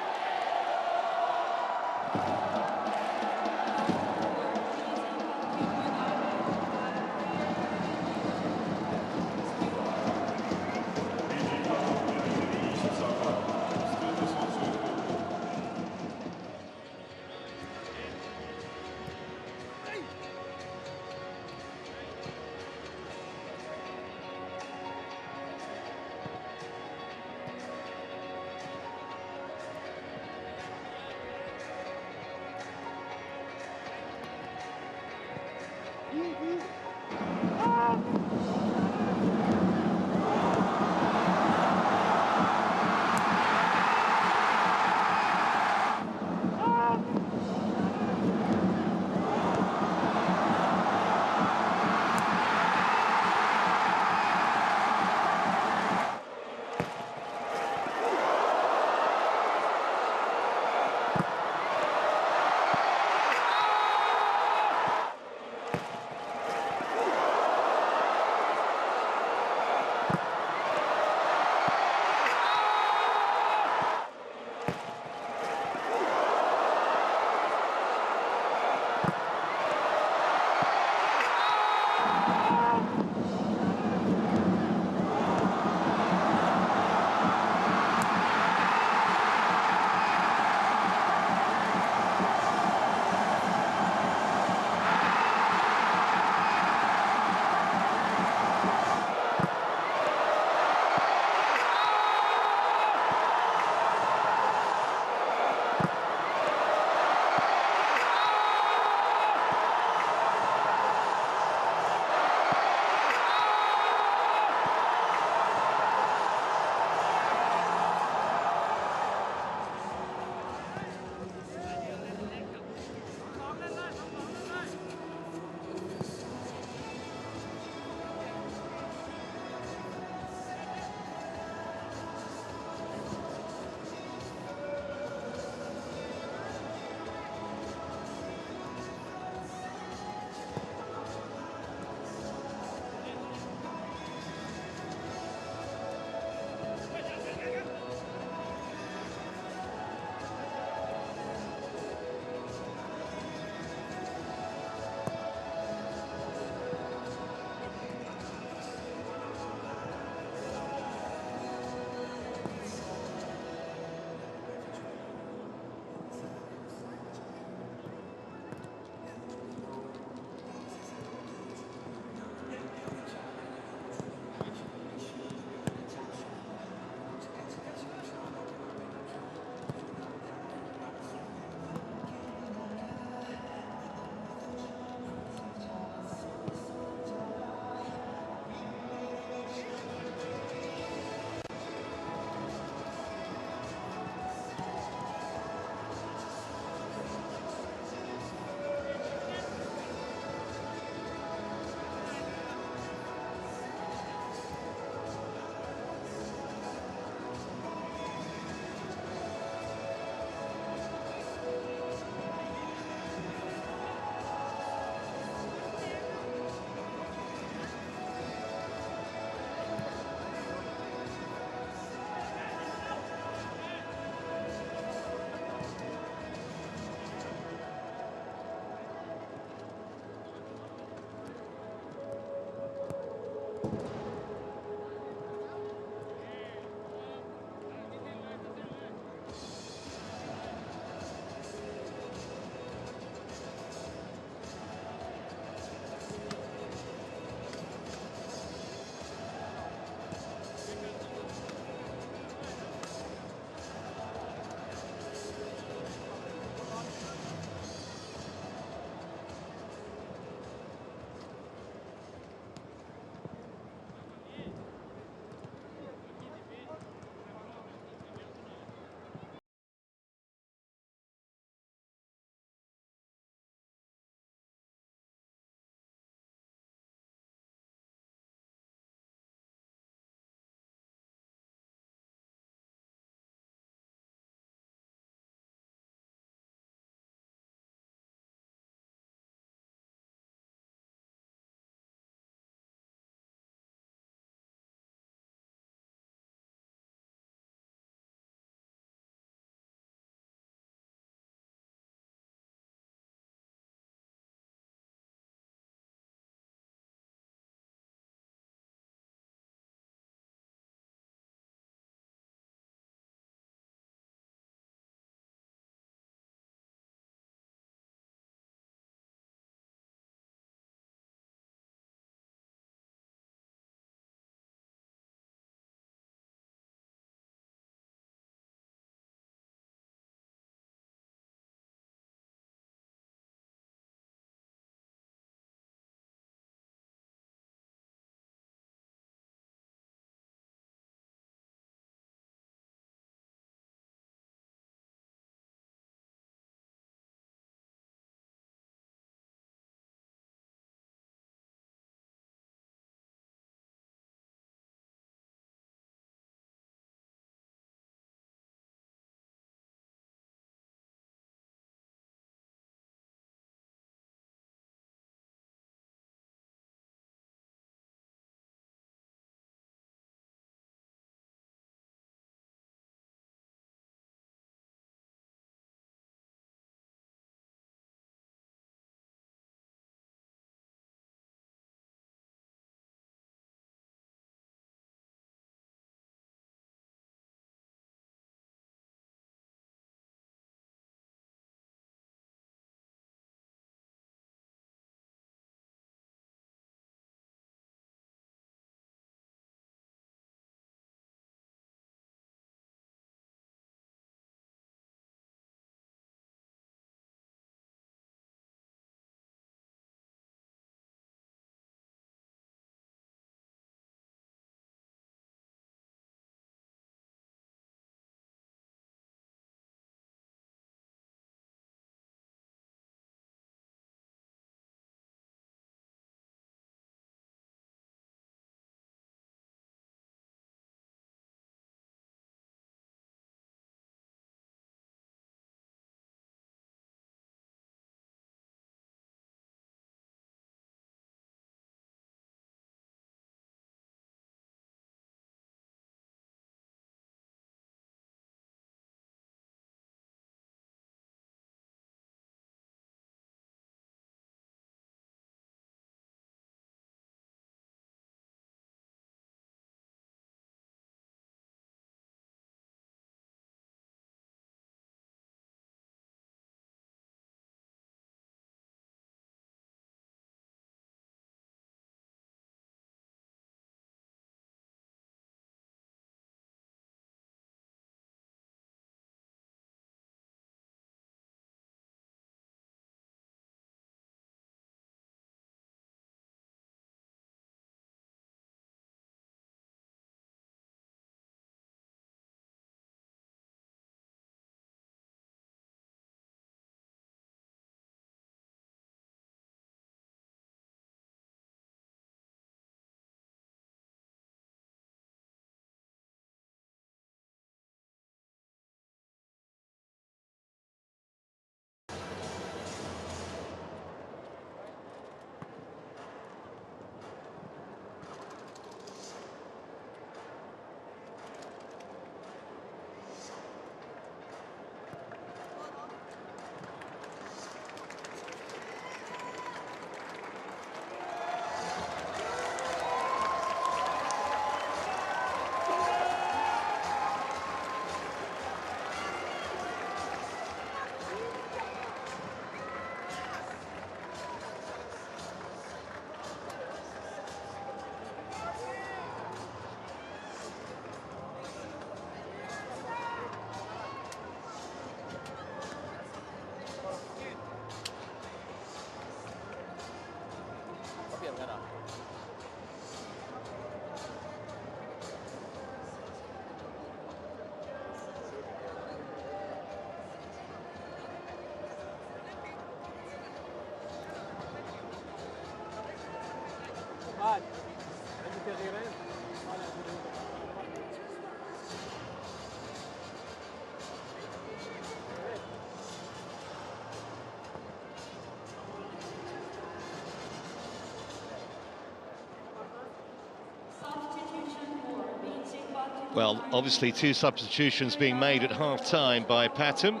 Well, obviously two substitutions being made at half-time by Pathum.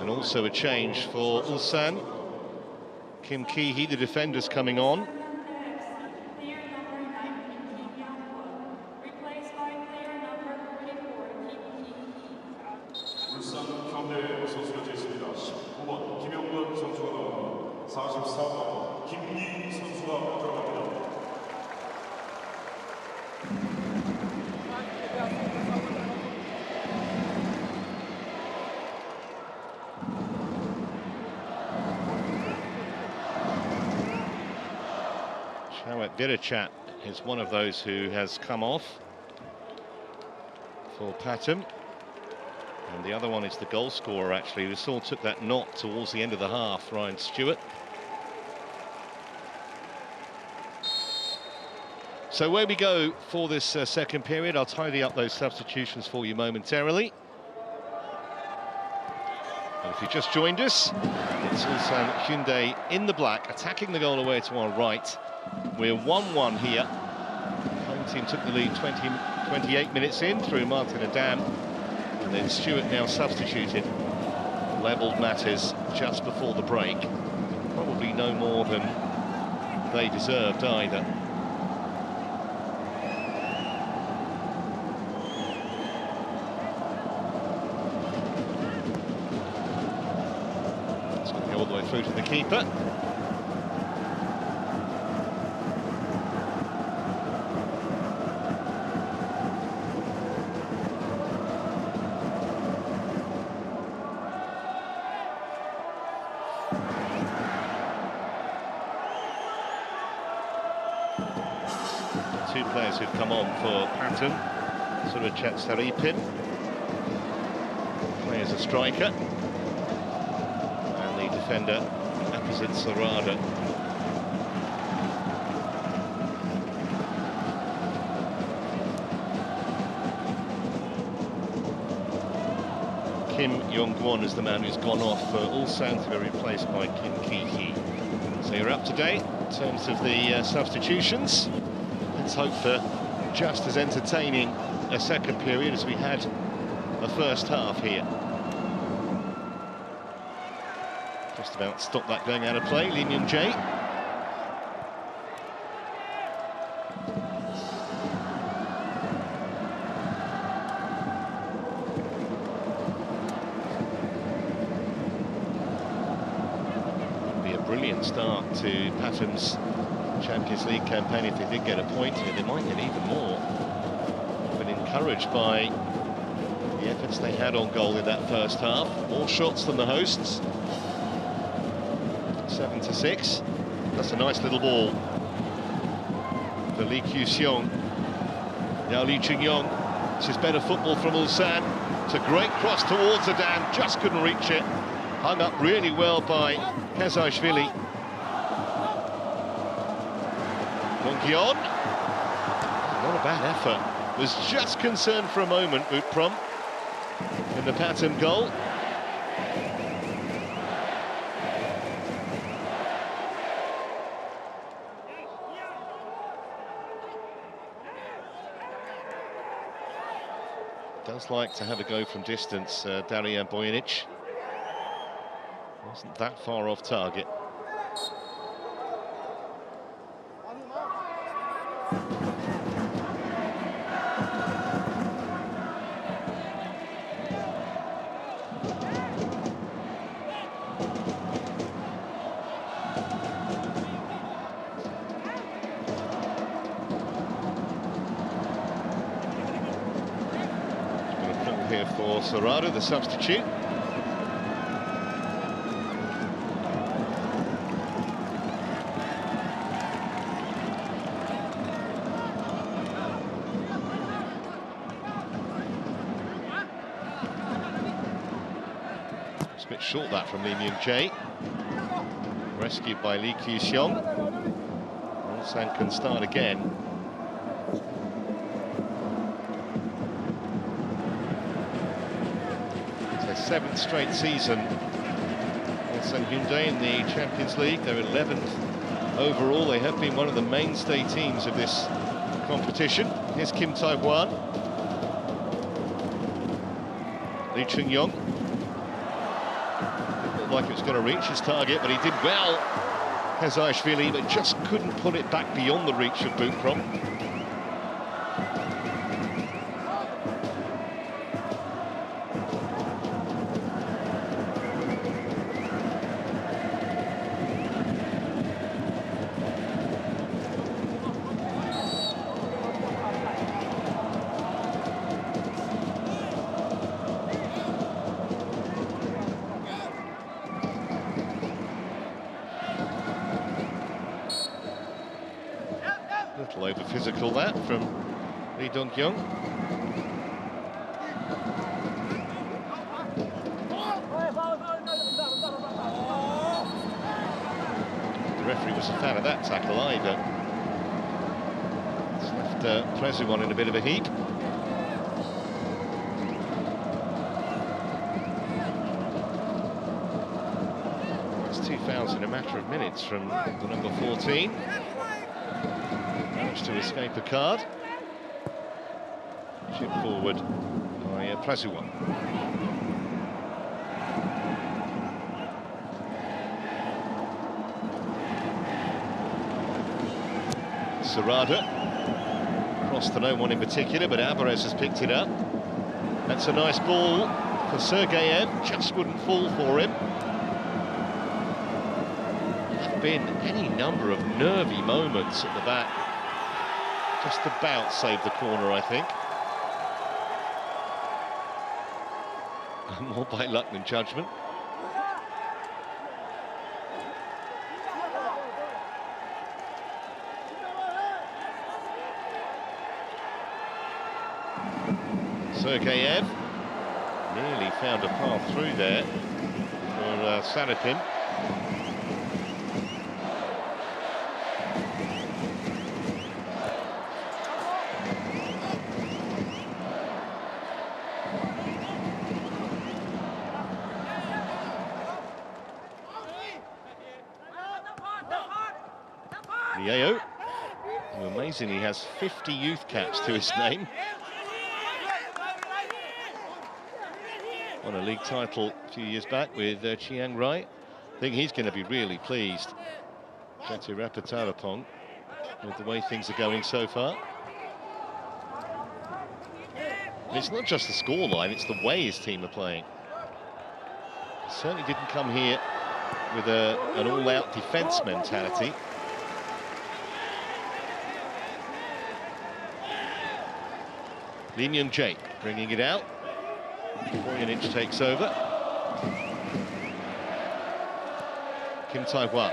And also a change for Ulsan. Kim Ki-hee, the defender's coming on. 울산 현대 선수가 되었습니다. 19번 김영권 선수가 나오고 44번 김기 선수가 들어갑니다. Shawat Virachat is one of those who has come off for Pathum. And the other one is the goal scorer, actually, who sort of took that knock towards the end of the half, Ryan Stewart. So where we go for this second period, I'll tidy up those substitutions for you momentarily. And if you just joined us, it's Ulsan Hyundai in the black, attacking the goal away to our right. We're 1-1 here. Home team took the lead 28 minutes in through Martin Adam. And then Stewart now substituted. Levelled matters just before the break. Probably no more than they deserved either. It's going to go all the way through to the keeper. Two players who've come on for Pathum, Surajat Saripin, plays a striker, and the defender, Apizit Sarada. Kim Yong-kwon is the man who's gone off for Ulsan to be replaced by Kim Ki-hee. So you're up to date in terms of the substitutions. Let's hope for just as entertaining a second period as we had the first half here. Just about stopped that going out of play, Lee Myung-jae. Be a brilliant start to Pathum's Champions League campaign. If they did get a point here, they might get even more. But encouraged by the efforts they had on goal in that first half. More shots than the hosts. 7-6. That's a nice little ball for Lee Kyu-seong. Now Lee Ching-yong. This is better football from Ulsan. It's a great cross towards Adam. Just couldn't reach it. Hung up really well by Kazashvili. Wong-kyeon. Not a bad effort. Was just concerned for a moment, Utprom, in the Pathum goal. Does like to have a go from distance, Darian Bojanic. Wasn't that far off target. Here for Sarada, the substitute. It's a bit short that from Lee Myung-jae. Rescued by Lee Kyu-seong. Ulsan can start again. It's their 7th straight season. Ulsan Hyundai in the Champions League. They're 11th overall. They have been one of the mainstay teams of this competition. Here's Kim Tae-hwan. Lee Chung-yong. Looked like it was going to reach his target, but he did well. Kazashvili, but just couldn't put it back beyond the reach of Bunkrom. Little over physical that from Lee Dong-kyung. The referee was a fan of that tackle either. It's left Presuwon in a bit of a heap. It's 2 fouls in a matter of minutes from the number 14. Managed to escape a card. Chip forward by Presuwon. Sarada. Cross to no one in particular, but Alvarez has picked it up. That's a nice ball for Sergeyev. Just wouldn't fall for him. There's been any number of nervy moments at the back. Just about saved the corner, I think. More by luck than judgment. Sergeyev nearly found a path through there for Sanapin. Yeo, amazing, he has 50 youth caps to his name. Won a league title a few years back with Chiang Rai. I think he's going to be really pleased. Chaturapattarapong with the way things are going so far. And it's not just the scoreline, it's the way his team are playing. Certainly didn't come here with an all-out defence mentality. Lee Myung-jae bringing it out. Boyanich takes over. Kim Tae-hwan.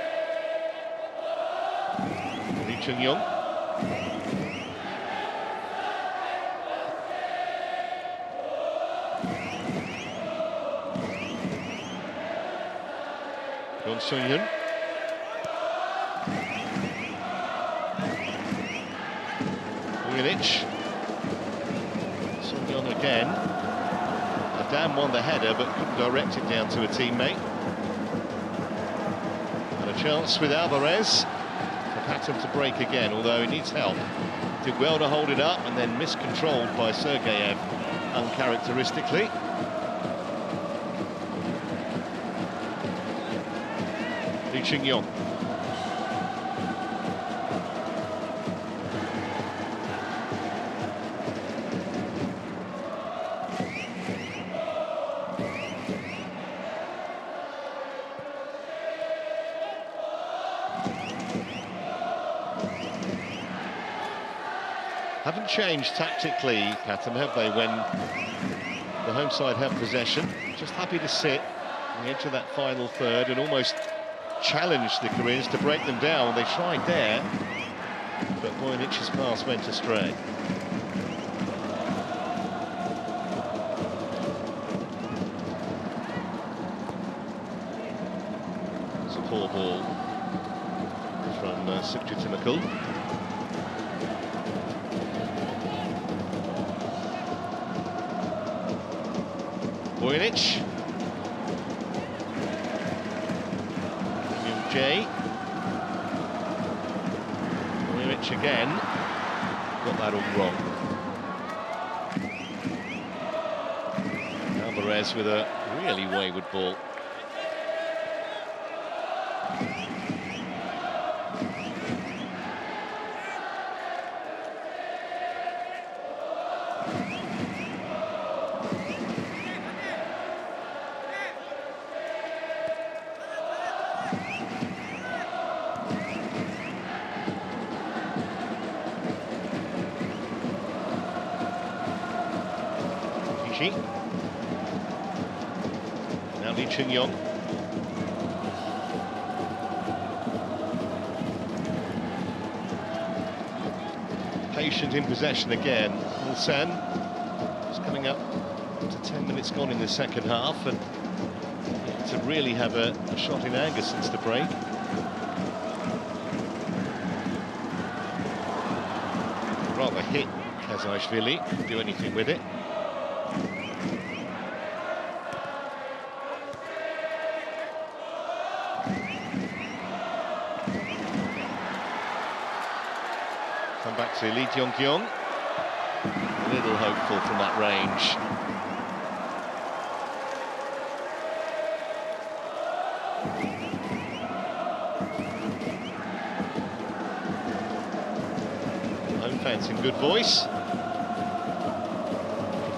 Lee Chung-yong. Yon Sung-hyun. Boyanich. Again, Adam won the header but couldn't direct it down to a teammate. And a chance with Alvarez for Pathum to break again, although he needs help. Did well to hold it up and then miscontrolled by Sergeyev uncharacteristically. Lee Chung-yong. Haven't changed tactically, Pathum, have they, when the home side have possession? Just happy to sit on the edge of that final third and almost challenge the Koreans to break them down. They tried there, but Boyanich's pass went astray. It's a poor ball from Sukjitimakul. Bojanic. Jay. Bojanic again. Got that all wrong. Alvarez with a really wayward ball. Now Lee Chun-yong. Patient in possession again. Ulsan is coming up to 10 minutes gone in the second half, and to really have a shot in anger since the break. Rather hit Kazajvili, do anything with it. Come back to Lee Kyung-kyung. A little hopeful from that range. Home fans in good voice.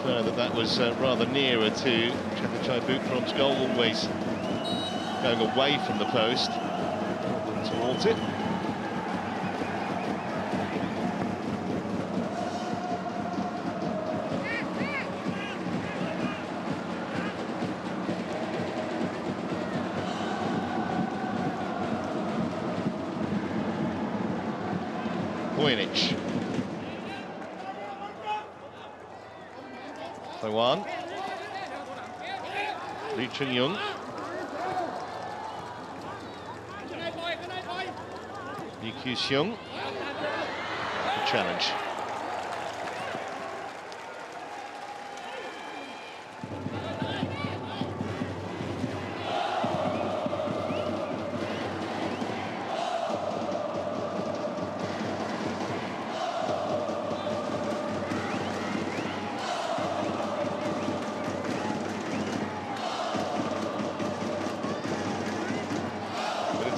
Prefer that was rather nearer to Chhatrapati Bhutrom's goal, always going away from the post than towards it. Bojanic. Taiwan. Lee Chun-yong. Lee Kyu-seung. Challenge.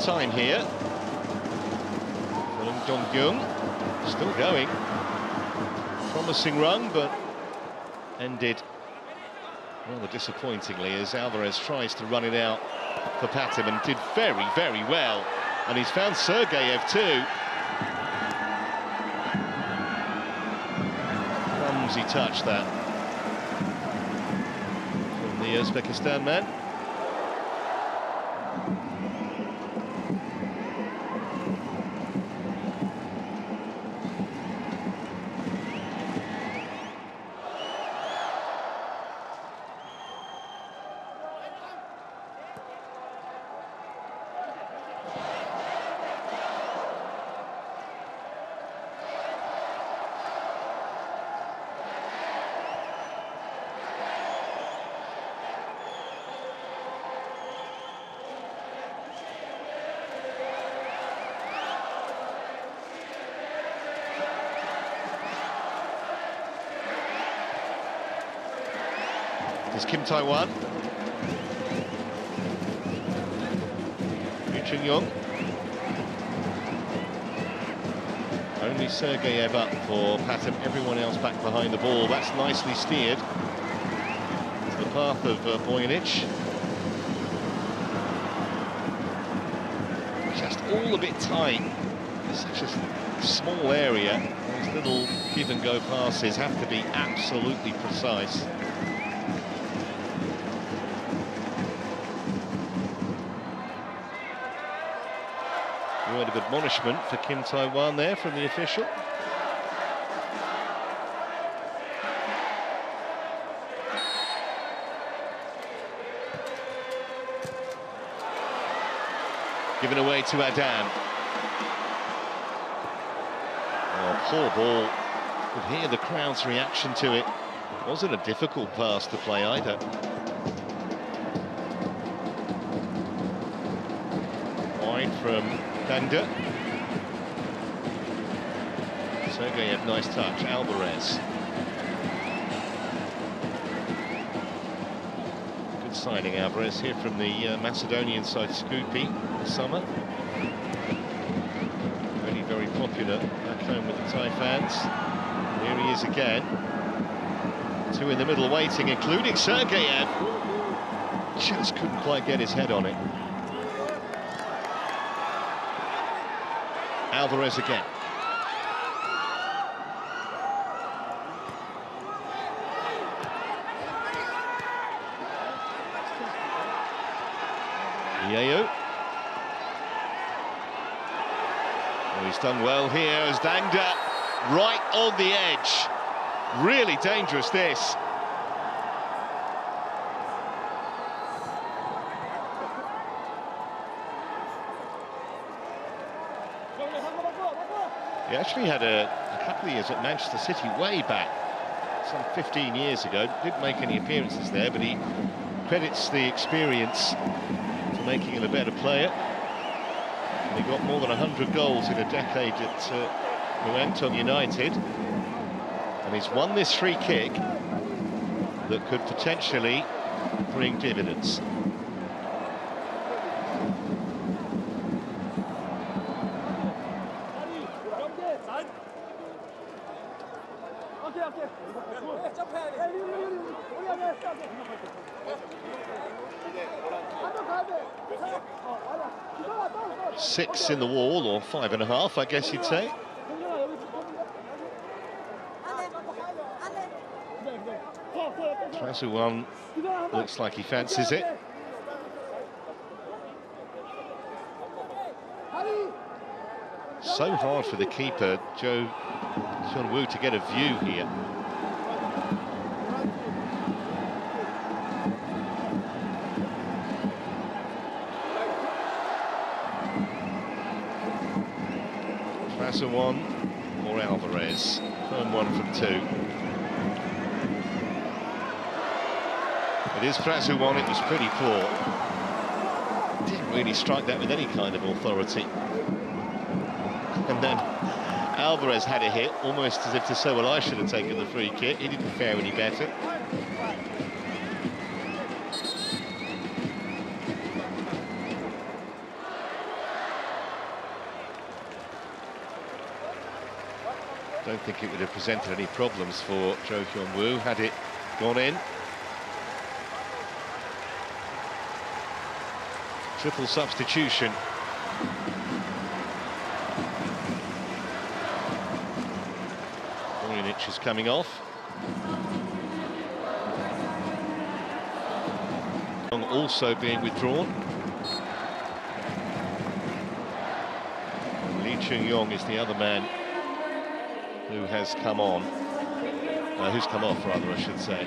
Time here. Dong-kyung still going. Promising run, but ended rather disappointingly as Alvarez tries to run it out for Pathum, and did very, very well. And he's found Sergeyev too. Clumsy touch that from the Uzbekistan man. It's Kim Tae-wan. Lee Chun-yong. Only Sergeyev up for Pathum, everyone else back behind the ball. That's nicely steered to the path of Bojanic. Just all a bit tight. Such a small area. Those little give-and-go passes have to be absolutely precise. Word of admonishment for Kim Tae-wan there from the official. Given away to Adam. poor ball. Could hear the crowd's reaction to it. It wasn't a difficult pass to play either. Wide from Dangda. Sergeyev, nice touch. Alvarez. Good signing, Alvarez, here from the Macedonian side, Skopje, this summer. Really very popular back home with the Thai fans. Here he is again. Two in the middle waiting, including Sergeyev. Just couldn't quite get his head on it. Alvarez again. Yeo. Oh, he's done well here as Dangda right on the edge. Really dangerous, this. He actually had a couple of years at Manchester City way back, some 15 years ago. Didn't make any appearances there, but he credits the experience for making him a better player. And he got more than 100 goals in a decade at Muangthong United. And he's won this free kick that could potentially bring dividends. Six in the wall, or 5.5, I guess you'd say. Trasuwan looks like he fancies it. So hard for the keeper, Jo Hyun-woo, to get a view here. Trasuwan or Alvarez. Firm one from two. It is Trasuwan, it was pretty poor. Didn't really strike that with any kind of authority. And then Alvarez had a hit, almost as if to say, well, I should have taken the free kick. He didn't fare any better. Don't think it would have presented any problems for Jo Hyun-woo had it gone in. Triple substitution. Vojnić is coming off. Also being withdrawn. And Lee Chung-yong is the other man who has come on. Who's come off, rather, I should say.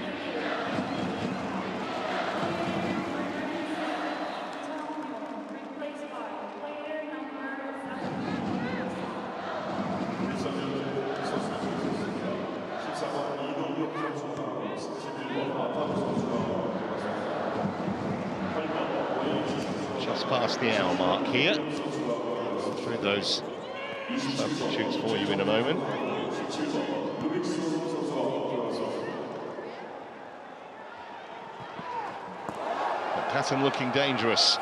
Just past the hour mark here. Through those substitutes for you in a moment. But Pathum looking dangerous.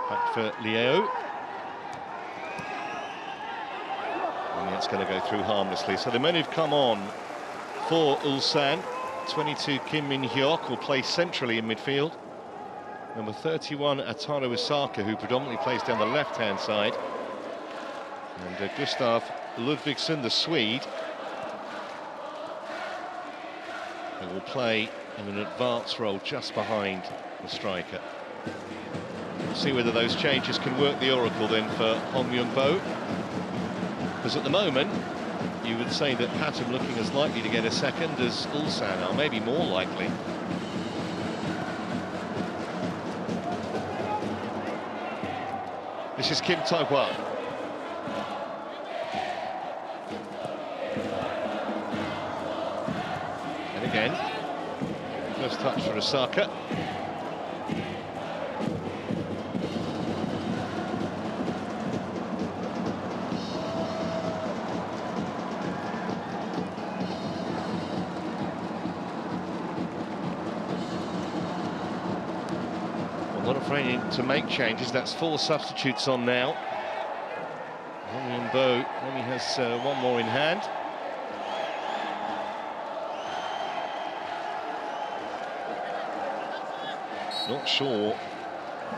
Back for Leo. And it's going to go through harmlessly. So the men who've come on for Ulsan, 22 Kim Min-hyuk will play centrally in midfield. Number 31 Ataru Osaka, who predominantly plays down the left-hand side. And Gustav Ludvigsson, the Swede, who will play in an advanced role just behind the striker. We'll see whether those changes can work the oracle then for Hong Myung-bo. Because at the moment, you would say that Pathum looking as likely to get a second as Ulsan are, maybe more likely. This This is Kim Tae-hwan. And again, first touch for Osaka. Not afraid to make changes. That's 4 substitutes on now. Bo only has one more in hand. Not sure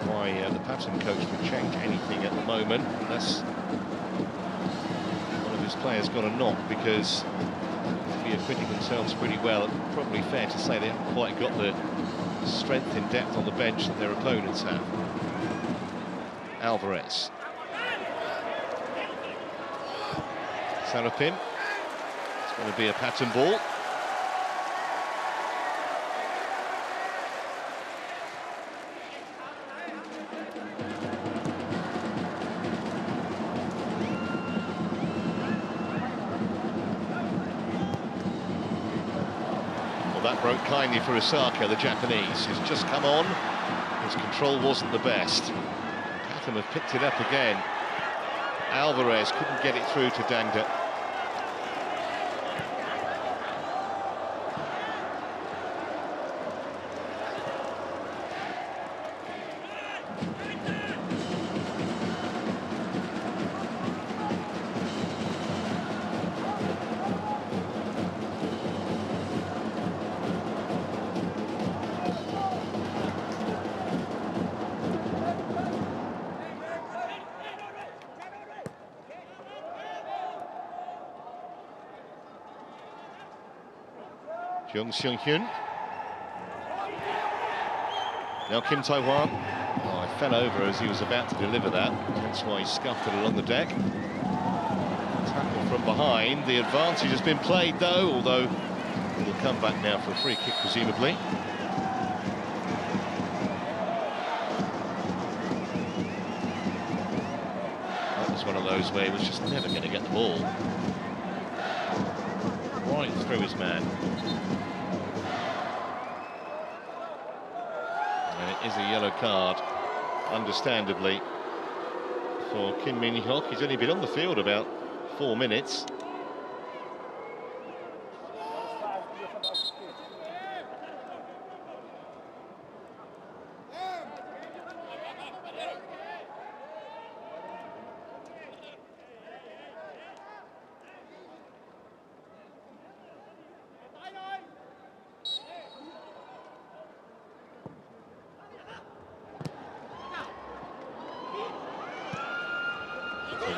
why the Pathum coach would change anything at the moment, unless one of his players got a knock, because they are acquitting themselves pretty well. It's probably fair to say they haven't quite got the strength in depth on the bench that their opponents have. Alvarez. Sarapin. It's going to be a pattern ball. Well, that broke kindly for Osaka, the Japanese. He's just come on. His control wasn't the best. Pathum have picked it up again. Alvarez couldn't get it through to Dangda. Jung Seung-hyun. Now Kim Tae-hwan. Oh, I fell over as he was about to deliver that. That's why he scuffed it along the deck. Tackle from behind. The advantage has been played, though, although it'll come back now for a free kick, presumably. That was one of those where he was just never going to get the ball. Right through his man. And it is a yellow card, understandably, for Kim Min-hyuk. He's only been on the field about 4 minutes.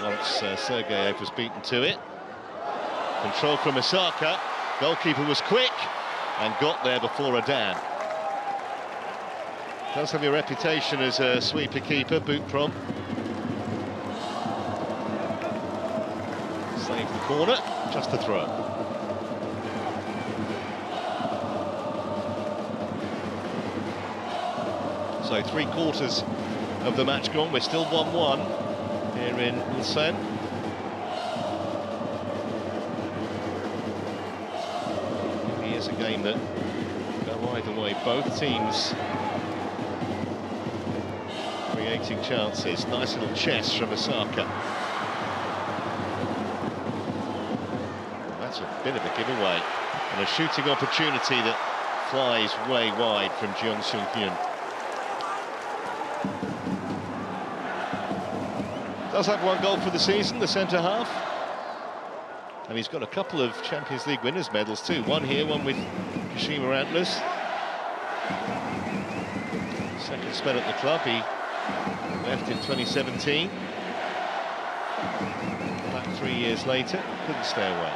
Once Sergeyev was beaten to it. Control from Osaka. Goalkeeper was quick and got there before Adan. Does have your reputation as a sweeper keeper, boot prompt. Saved the corner, just a throw. So 3/4 of the match gone. We're still 1-1 here in Ulsan. It is a game that go either way. Both teams creating chances. Nice little chest from Osaka. That's a bit of a giveaway. And a shooting opportunity that flies way wide from Jung Seung-hyun. Does have one goal for the season, the centre-half. And he's got a couple of Champions League winners' medals too. One here, one with Kashima Antlers. Second spell at the club, he left in 2017. Back 3 years later, couldn't stay away.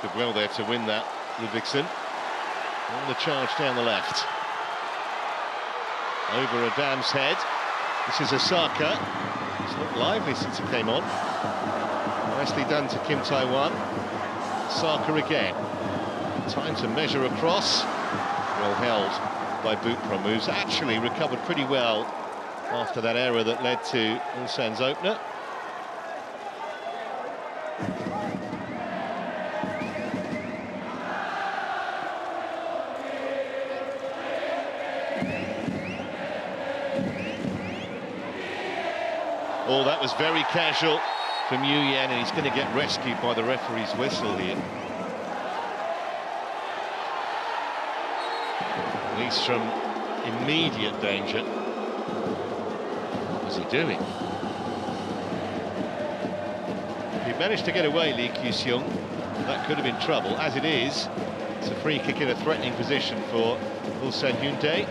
Did well there to win that, Ludvigsen. On the charge down the left. Over Adam's head. This is Osaka. He's looked lively since he came on. Nicely done to Kim Tae-wan. Saka again. Time to measure across. Well held by Buttram, who's actually recovered pretty well after that error that led to Ulsan's opener. Oh, that was very casual from Yu Yan, and he's going to get rescued by the referee's whistle here. At least from immediate danger. What was he doing? He managed to get away, Lee Kyu-seung. That could have been trouble. As it is, it's a free kick in a threatening position for Ulsan Hyundai.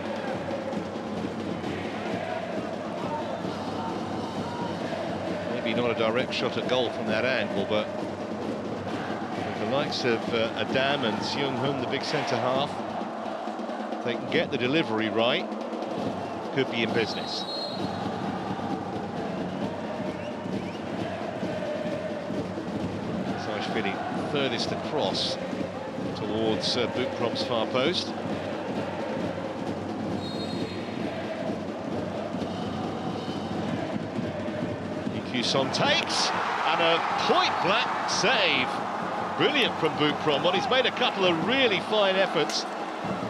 Not a direct shot at goal from that angle, but with the likes of Adam and Seung-hoon, the big centre-half, if they can get the delivery right, could be in business. Saishvili furthest across towards Buttram's far post. Son takes, and a point-blank save. Brilliant from Buttram. Well, he's made a couple of really fine efforts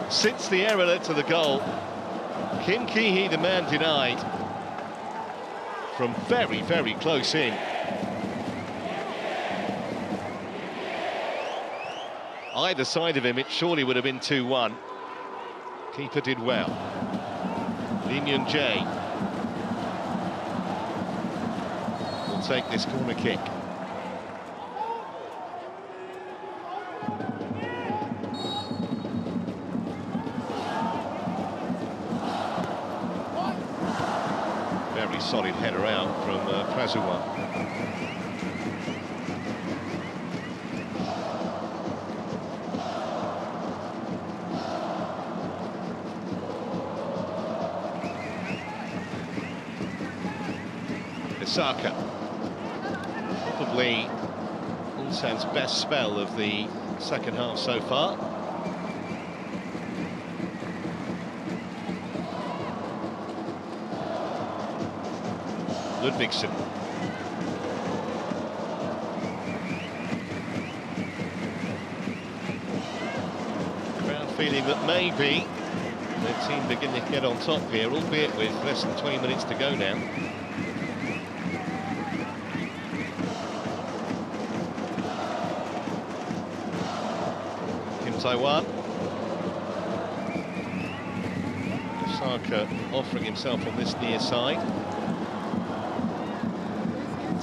since the error led to the goal. Kim Ki-hee, the man denied, from very, very close in. Either side of him, it surely would have been 2-1. Keeper did well. Lee Myung-jae take this corner kick. Very solid header out from Prazuwa. Saka. Probably Ulsan's best spell of the second half so far. Ludvigsen. Crowd feeling that maybe their team begin to get on top here, albeit with less than 20 minutes to go now. Taiwan. Saka offering himself on this near side.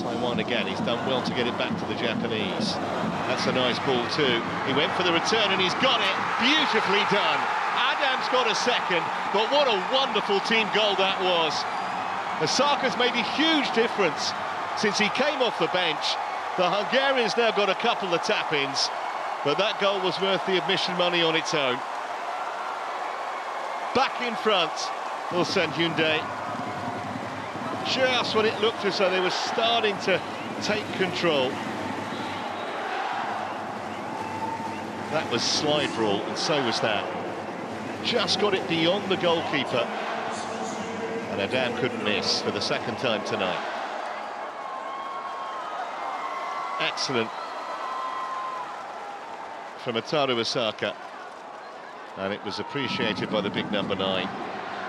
Taiwan again, he's done well to get it back to the Japanese. That's a nice ball too. He went for the return and he's got it. Beautifully done. Adam's got a second, but what a wonderful team goal that was. Saka's made a huge difference since he came off the bench. The Hungarians now got a couple of tap-ins, but that goal was worth the admission money on its own. Back in front, Ulsan Hyundai. Just when it looked as though they were starting to take control. That was slide rule, and so was that. Just got it beyond the goalkeeper. And Adam couldn't miss for the second time tonight. Excellent from Ataru Osaka, and it was appreciated by the big number 9,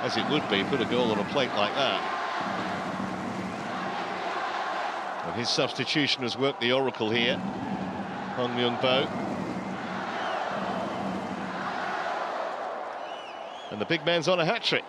as it would be, put a goal on a plate like that. And his substitution has worked the oracle here. Hong Myung-bo. And the big man's on a hat-trick.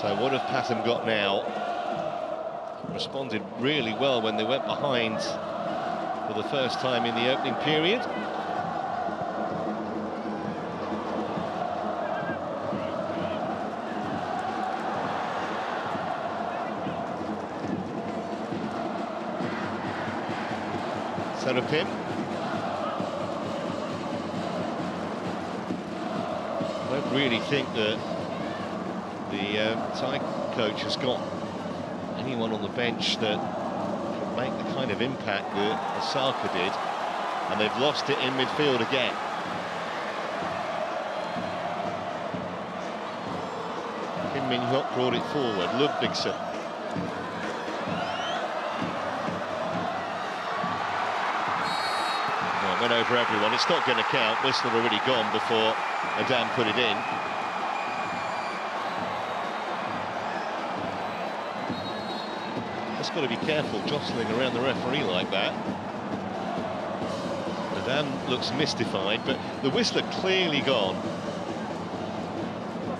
So what have Pathum got now? Responded really well when they went behind for the first time in the opening period. Sarapim. I don't really think that the Thai coach has got anyone on the bench that can make the kind of impact that Osaka did, and they've lost it in midfield again. Kim Min-hyuk brought it forward. Ludvigsen. Well, it went over everyone. It's not going to count. Whistler already gone before Adam put it in. Just got to be careful jostling around the referee like that. Adam looks mystified, but the Whistler clearly gone.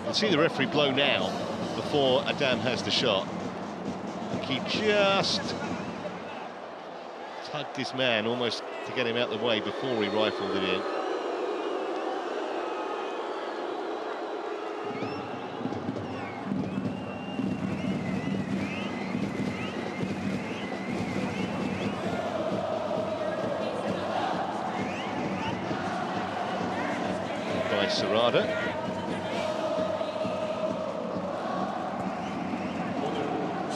You see the referee blow now before Adam has the shot. He just tugged his man almost to get him out of the way before he rifled it in. By Sarada.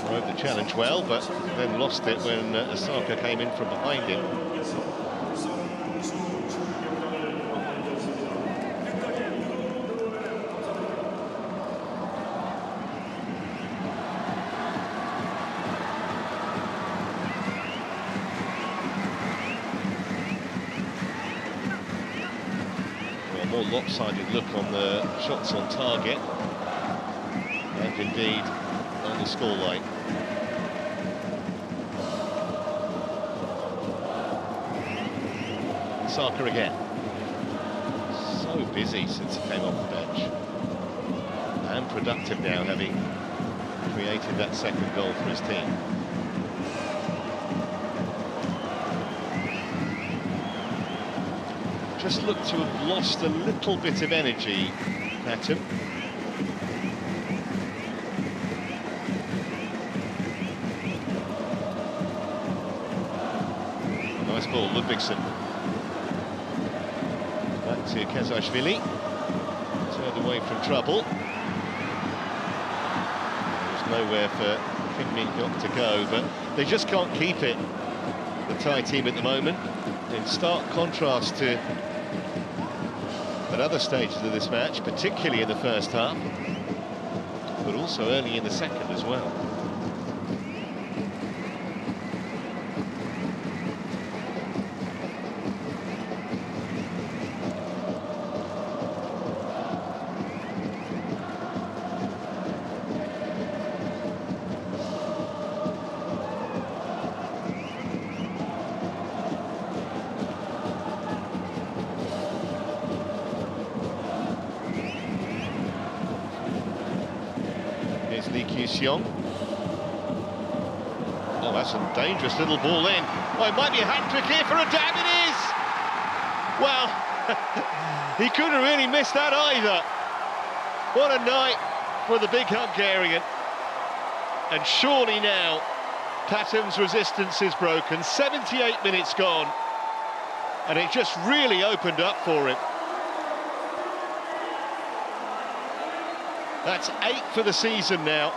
Rode the challenge well, but then lost it when Osaka came in from behind him. Well, a more lopsided look on the shots on target, and indeed on the scoreline. Saka again. So busy since he came off the bench. And productive now, having created that second goal for his team. Just looked to have lost a little bit of energy, Pathum. Nice ball, Ludvigsen. Back to Kazashvili. Turned away from trouble. There's nowhere for Kim Min-hyuk to go, but they just can't keep it, the Thai team at the moment. In stark contrast to at other stages of this match, particularly in the first half, but also early in the second as well. Oh, that's a dangerous little ball in. Oh, it might be a hat-trick here for Adam. It is! Well, he couldn't really miss that either. What a night for the big Hungarian. And surely now, Pathum's resistance is broken. 78 minutes gone. And it just really opened up for him. That's 8 for the season now.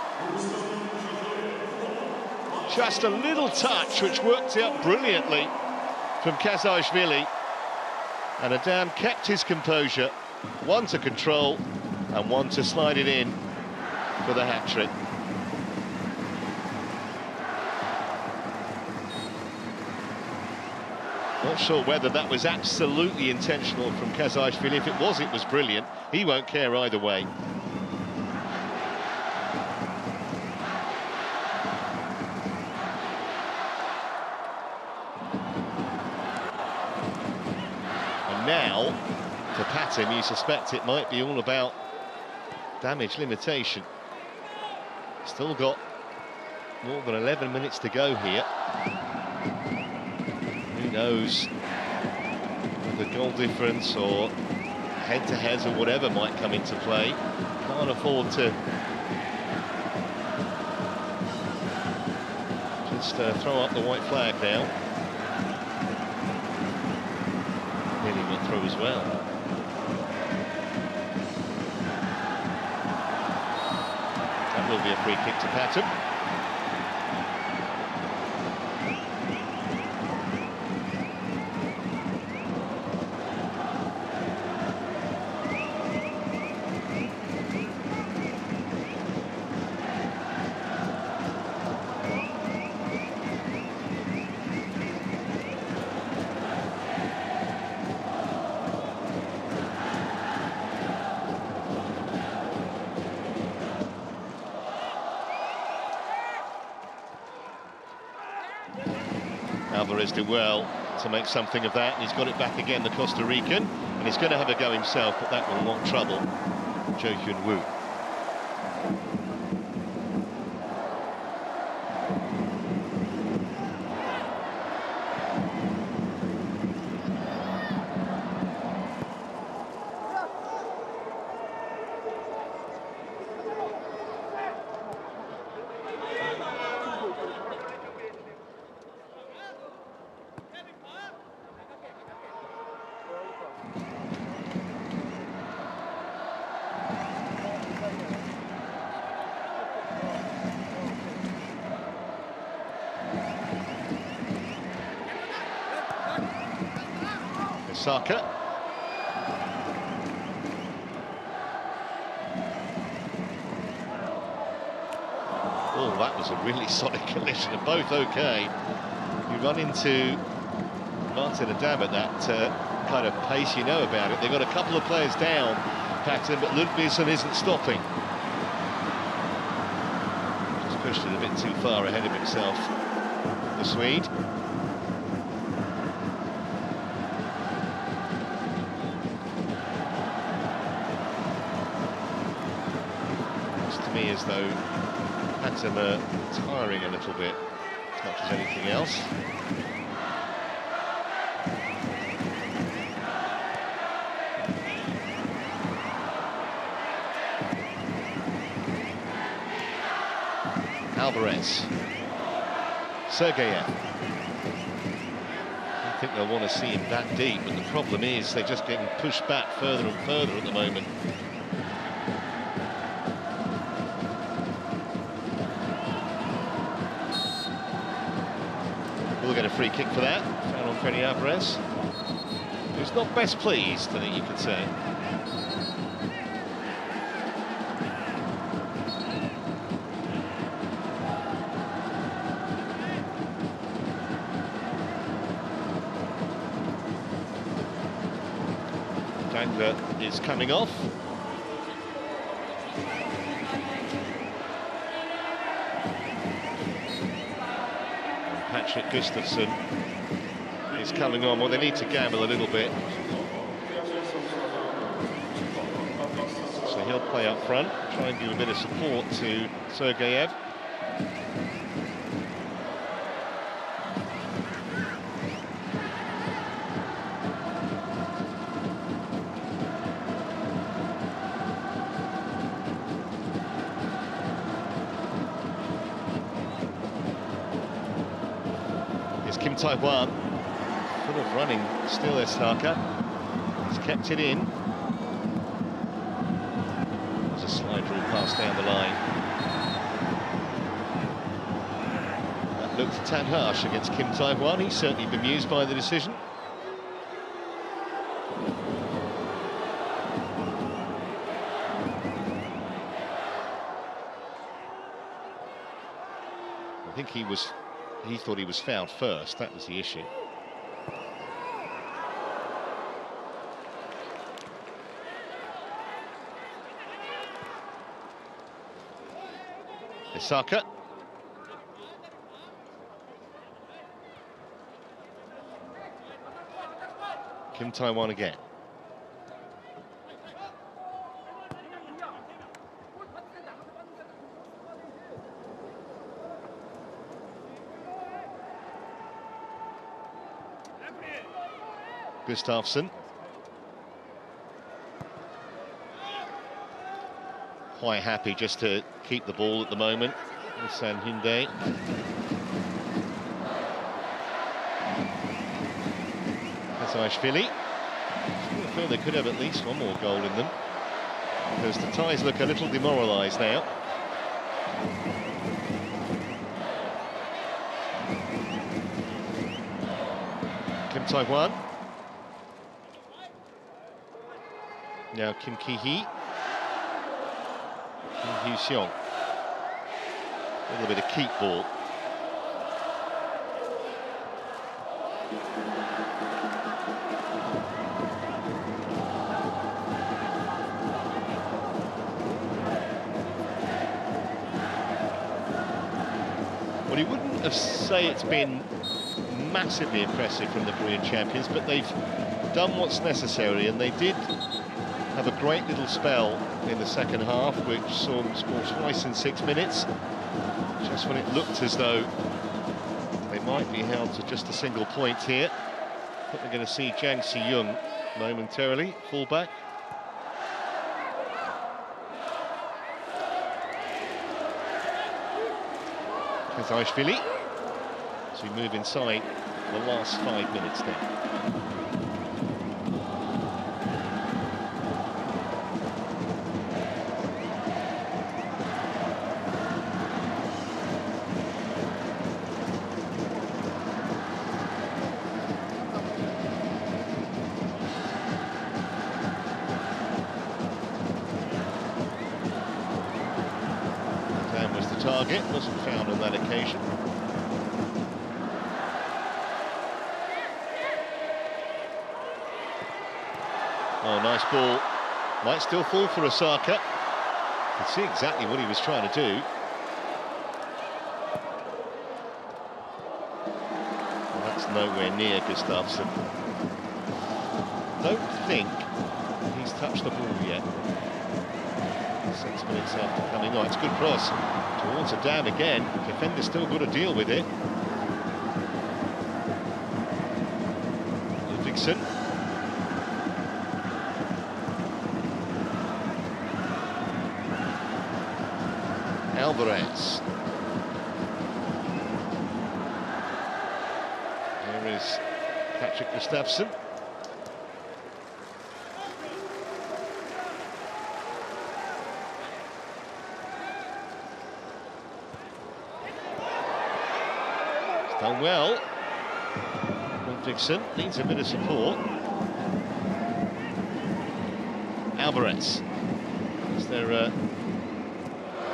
Just a little touch which worked out brilliantly from Kazashvili. And Adam kept his composure. One to control and one to slide it in for the hat-trick. Not sure whether that was absolutely intentional from Kazashvili. If it was brilliant. He won't care either way. Now, for Pathum, you suspect it might be all about damage limitation. Still got more than 11 minutes to go here. Who knows, the goal difference or head-to-heads or whatever might come into play. Can't afford to just throw up the white flag now. through as well. That will be a free kick to Pathum. Alvarez did well to make something of that, and he's got it back again, the Costa Rican, and he's going to have a go himself, but that will not trouble Jo Hyun-woo. Saka. Oh, that was a really solid collision, and both okay. You run into Martin and Dam at that kind of pace, you know about it. They've got a couple of players down, Pathum, but Ludvigsson isn't stopping. Just pushed it a bit too far ahead of himself, the Swede. Me as though Pathum are tiring a little bit, as much as anything else. Alvarez, Sergeyev. I think they'll want to see him that deep, but the problem is they're just getting pushed back further and further at the moment. We'll get a free kick for that. Foul on Freddy Alvarez, who's not best pleased, I think you could say. Dangler is coming off. Patrick Gustafsson is coming on. Well, they need to gamble a little bit. So he'll play up front, try and give a bit of support to Sergeyev. Kim Tae-hwan, full of running still, Saka. He's kept it in. There's a slide rule pass down the line. That looked a tad harsh against Kim Tae-hwan. He's certainly bemused by the decision. I think he thought he was fouled first, that was the issue. Saka. Kim Tae-hwan again. Gustafsson. Quite happy just to keep the ball at the moment. Ulsan Hyundai. Kasaishvili. feel they could have at least one more goal in them, because the Thais look a little demoralised now. Kim Tae-hwan. Now Kim Ki-hee. Kim Hyu-seong. A little bit of keep ball. Well, you wouldn't have say it's been massively impressive from the Korean champions, but they've done what's necessary, and they did have a great little spell in the second half, which saw them score twice in 6 minutes, just when it looked as though they might be held to just a single point here. I think we're going to see Jang Si-young momentarily, fullback. Kazajvili, as we move inside the last 5 minutes now. Dan was the target, wasn't found on that occasion. Oh, nice ball. Might still fall for Osaka. Could see exactly what he was trying to do. Well, that's nowhere near Gustafsson. Don't think he's touched the ball yet. 6 minutes after coming on. It's a good cross towards a down again. Defender's still got to deal with it. Ludvigsen. Alvarez. There is Patrick Gustafsson. It's done well. Ludvigsen needs a bit of support. Alvarez. Is there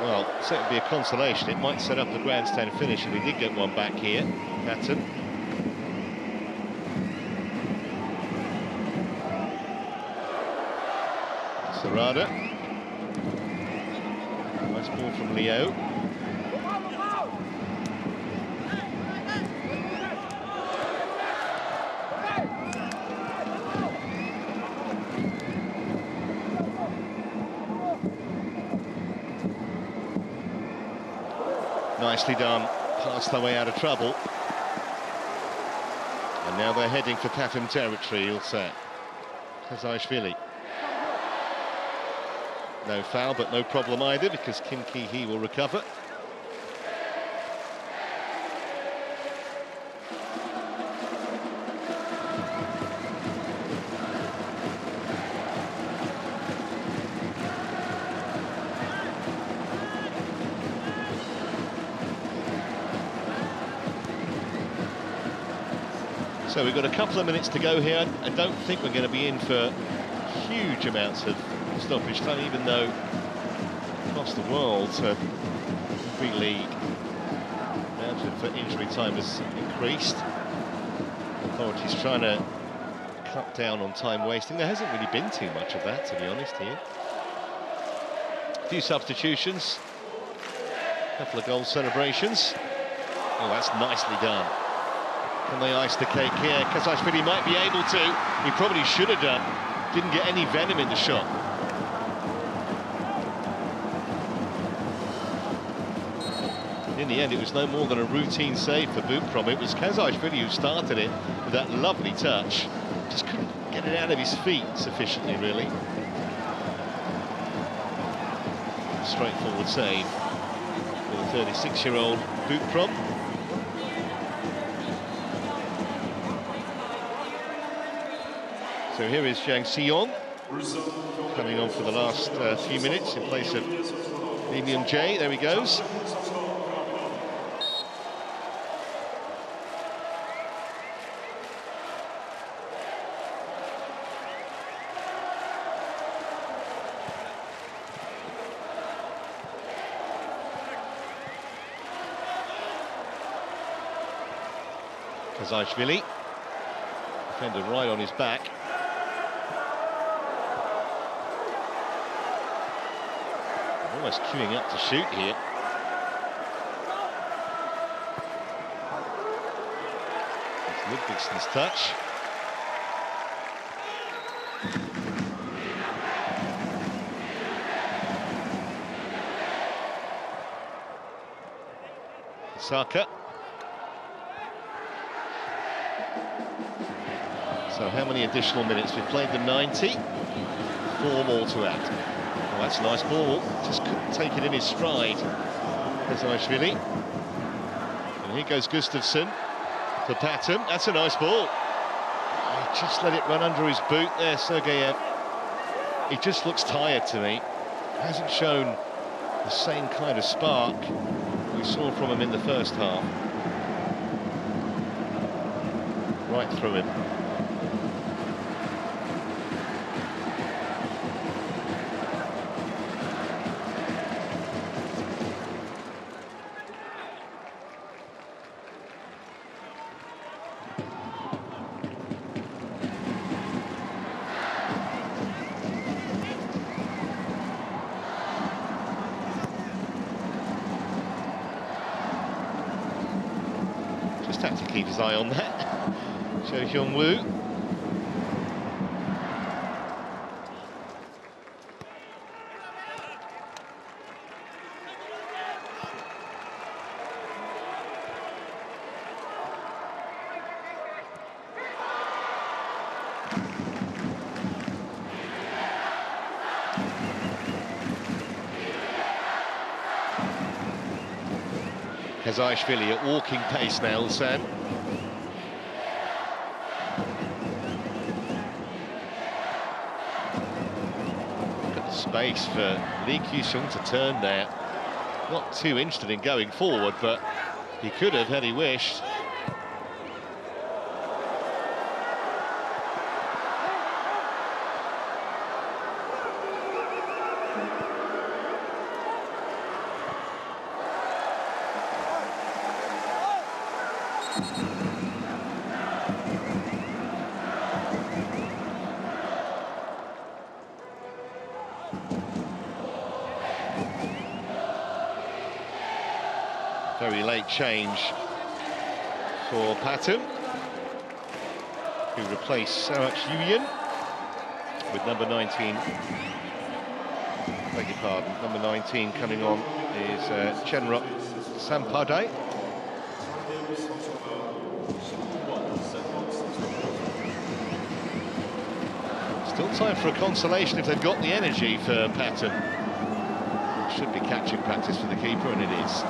well, so it would be a consolation. It might set up the grandstand finish if he did get one back here. Pathum. Sarada. Nice ball from Leo. Nicely done, passed their way out of trouble. And now they're heading for Pathum territory, Ulsan. Kazajvili. No foul, but no problem either, because Kim Ki-hee will recover. So we've got a couple of minutes to go here. I don't think we're going to be in for huge amounts of stoppage time, even though across the world, every league, the amount of injury time has increased. Authorities trying to cut down on time wasting. There hasn't really been too much of that, to be honest, here. A few substitutions, a couple of goal celebrations. Oh, that's nicely done. Can they ice the cake here? Kazajvili might be able to. He probably should have done. Didn't get any venom in the shot. In the end, it was no more than a routine save for Buchrom. It was Kazajvili who started it with that lovely touch. Just couldn't get it out of his feet sufficiently, really. Straightforward save for the 36-year-old Buchrom. So So here is Jang Si-young coming on for the last few minutes in place of Lee Myung-jae. There he goes. Kazajvili, defender right on his back. Almost queuing up to shoot here. It's Ludvigson's touch. Saka. So how many additional minutes? We've played the 90. 4 more to add. Oh, that's a nice ball. Just couldn't take it in his stride. Kazajvili. And here goes Gustafsson for Pathum. That's a nice ball. Oh, just let it run under his boot there, Sergeyev. He just looks tired to me. Hasn't shown the same kind of spark we saw from him in the first half. Right through him. Had to keep his eye on that. Cho Hyun-woo. Kazajvili at walking pace now, Ulsan. Got the space for Lee Kyu-sung to turn there. Not too interested in going forward, but he could have had he wished. Very late change for Pathum, who replaced Sarach Yuyen with number 19. Beg your pardon, number 19 coming on is Chenrok Sampadai. Still time for a consolation if they've got the energy for Pathum. Should be catching practice for the keeper, and it is.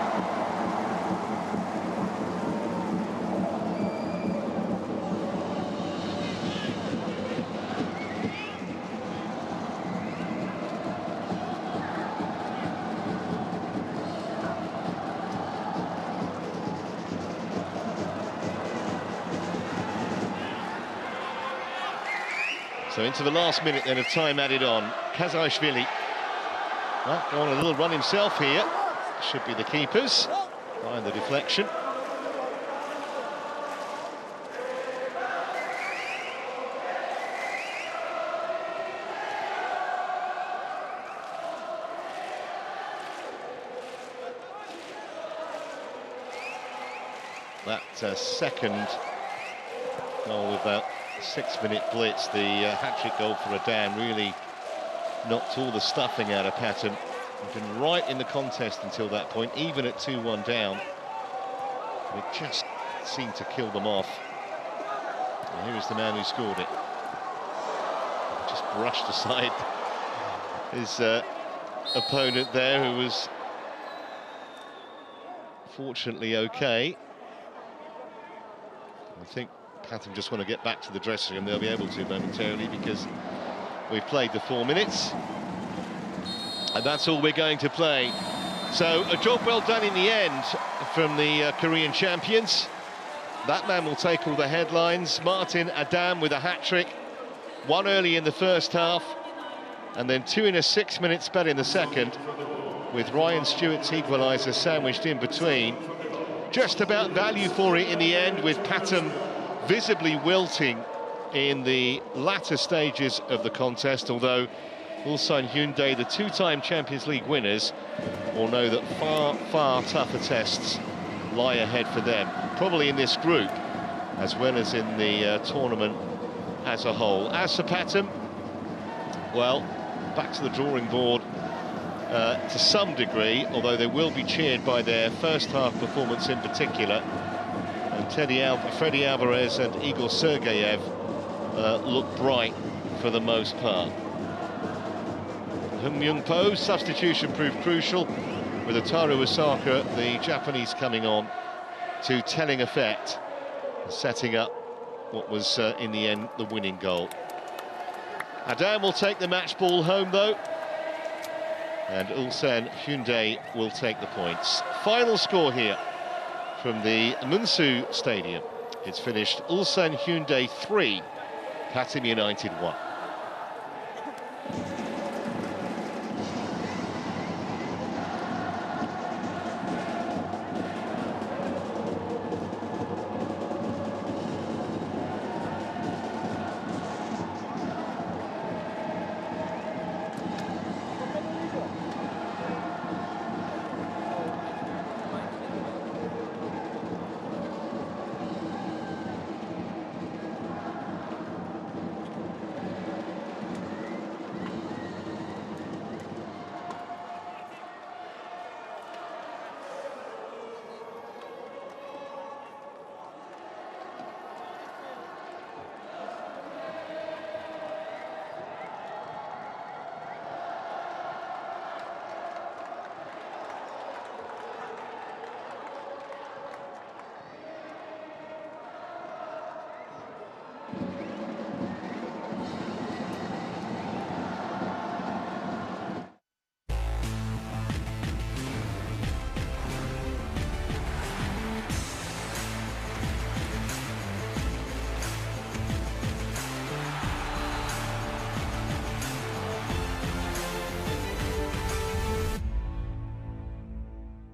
So into the last minute then of time added on. Kazajvili well, go on a little run himself here. Should be the keepers behind the deflection. That second goal with that 6-minute blitz, the hat-trick goal for Adan, really knocked all the stuffing out of Pathum. He'd been right in the contest until that point, even at 2-1 down. It just seemed to kill them off. And here is the man who scored it. Just brushed aside his opponent there, who was fortunately okay. I think Pathum just want to get back to the dressing room. They'll be able to momentarily because we've played the 4 minutes. And that's all we're going to play. So a job well done in the end from the Korean champions. That man will take all the headlines. Martin Adam with a hat-trick. 1 early in the first half, and then 2 in a 6-minute spell in the second, with Ryan Stewart's equaliser sandwiched in between. Just about value for it in the end, with Pathum visibly wilting in the latter stages of the contest, although Ulsan Hyundai, the 2-time Champions League winners, will know that far tougher tests lie ahead for them, probably in this group as well as in the tournament as a whole. As for Pathum, well, back to the drawing board to some degree, although they will be cheered by their first half performance in particular. And Freddie Alvarez and Igor Sergeyev look bright for the most part. Hung Myung-po's substitution proved crucial, with Ataru Osaka, the Japanese, coming on to telling effect, setting up what was in the end the winning goal. Adam will take the match ball home though, and Ulsan Hyundai will take the points. Final score here from the Munsu Stadium. It's finished Ulsan Hyundai 3, Pathum United 1.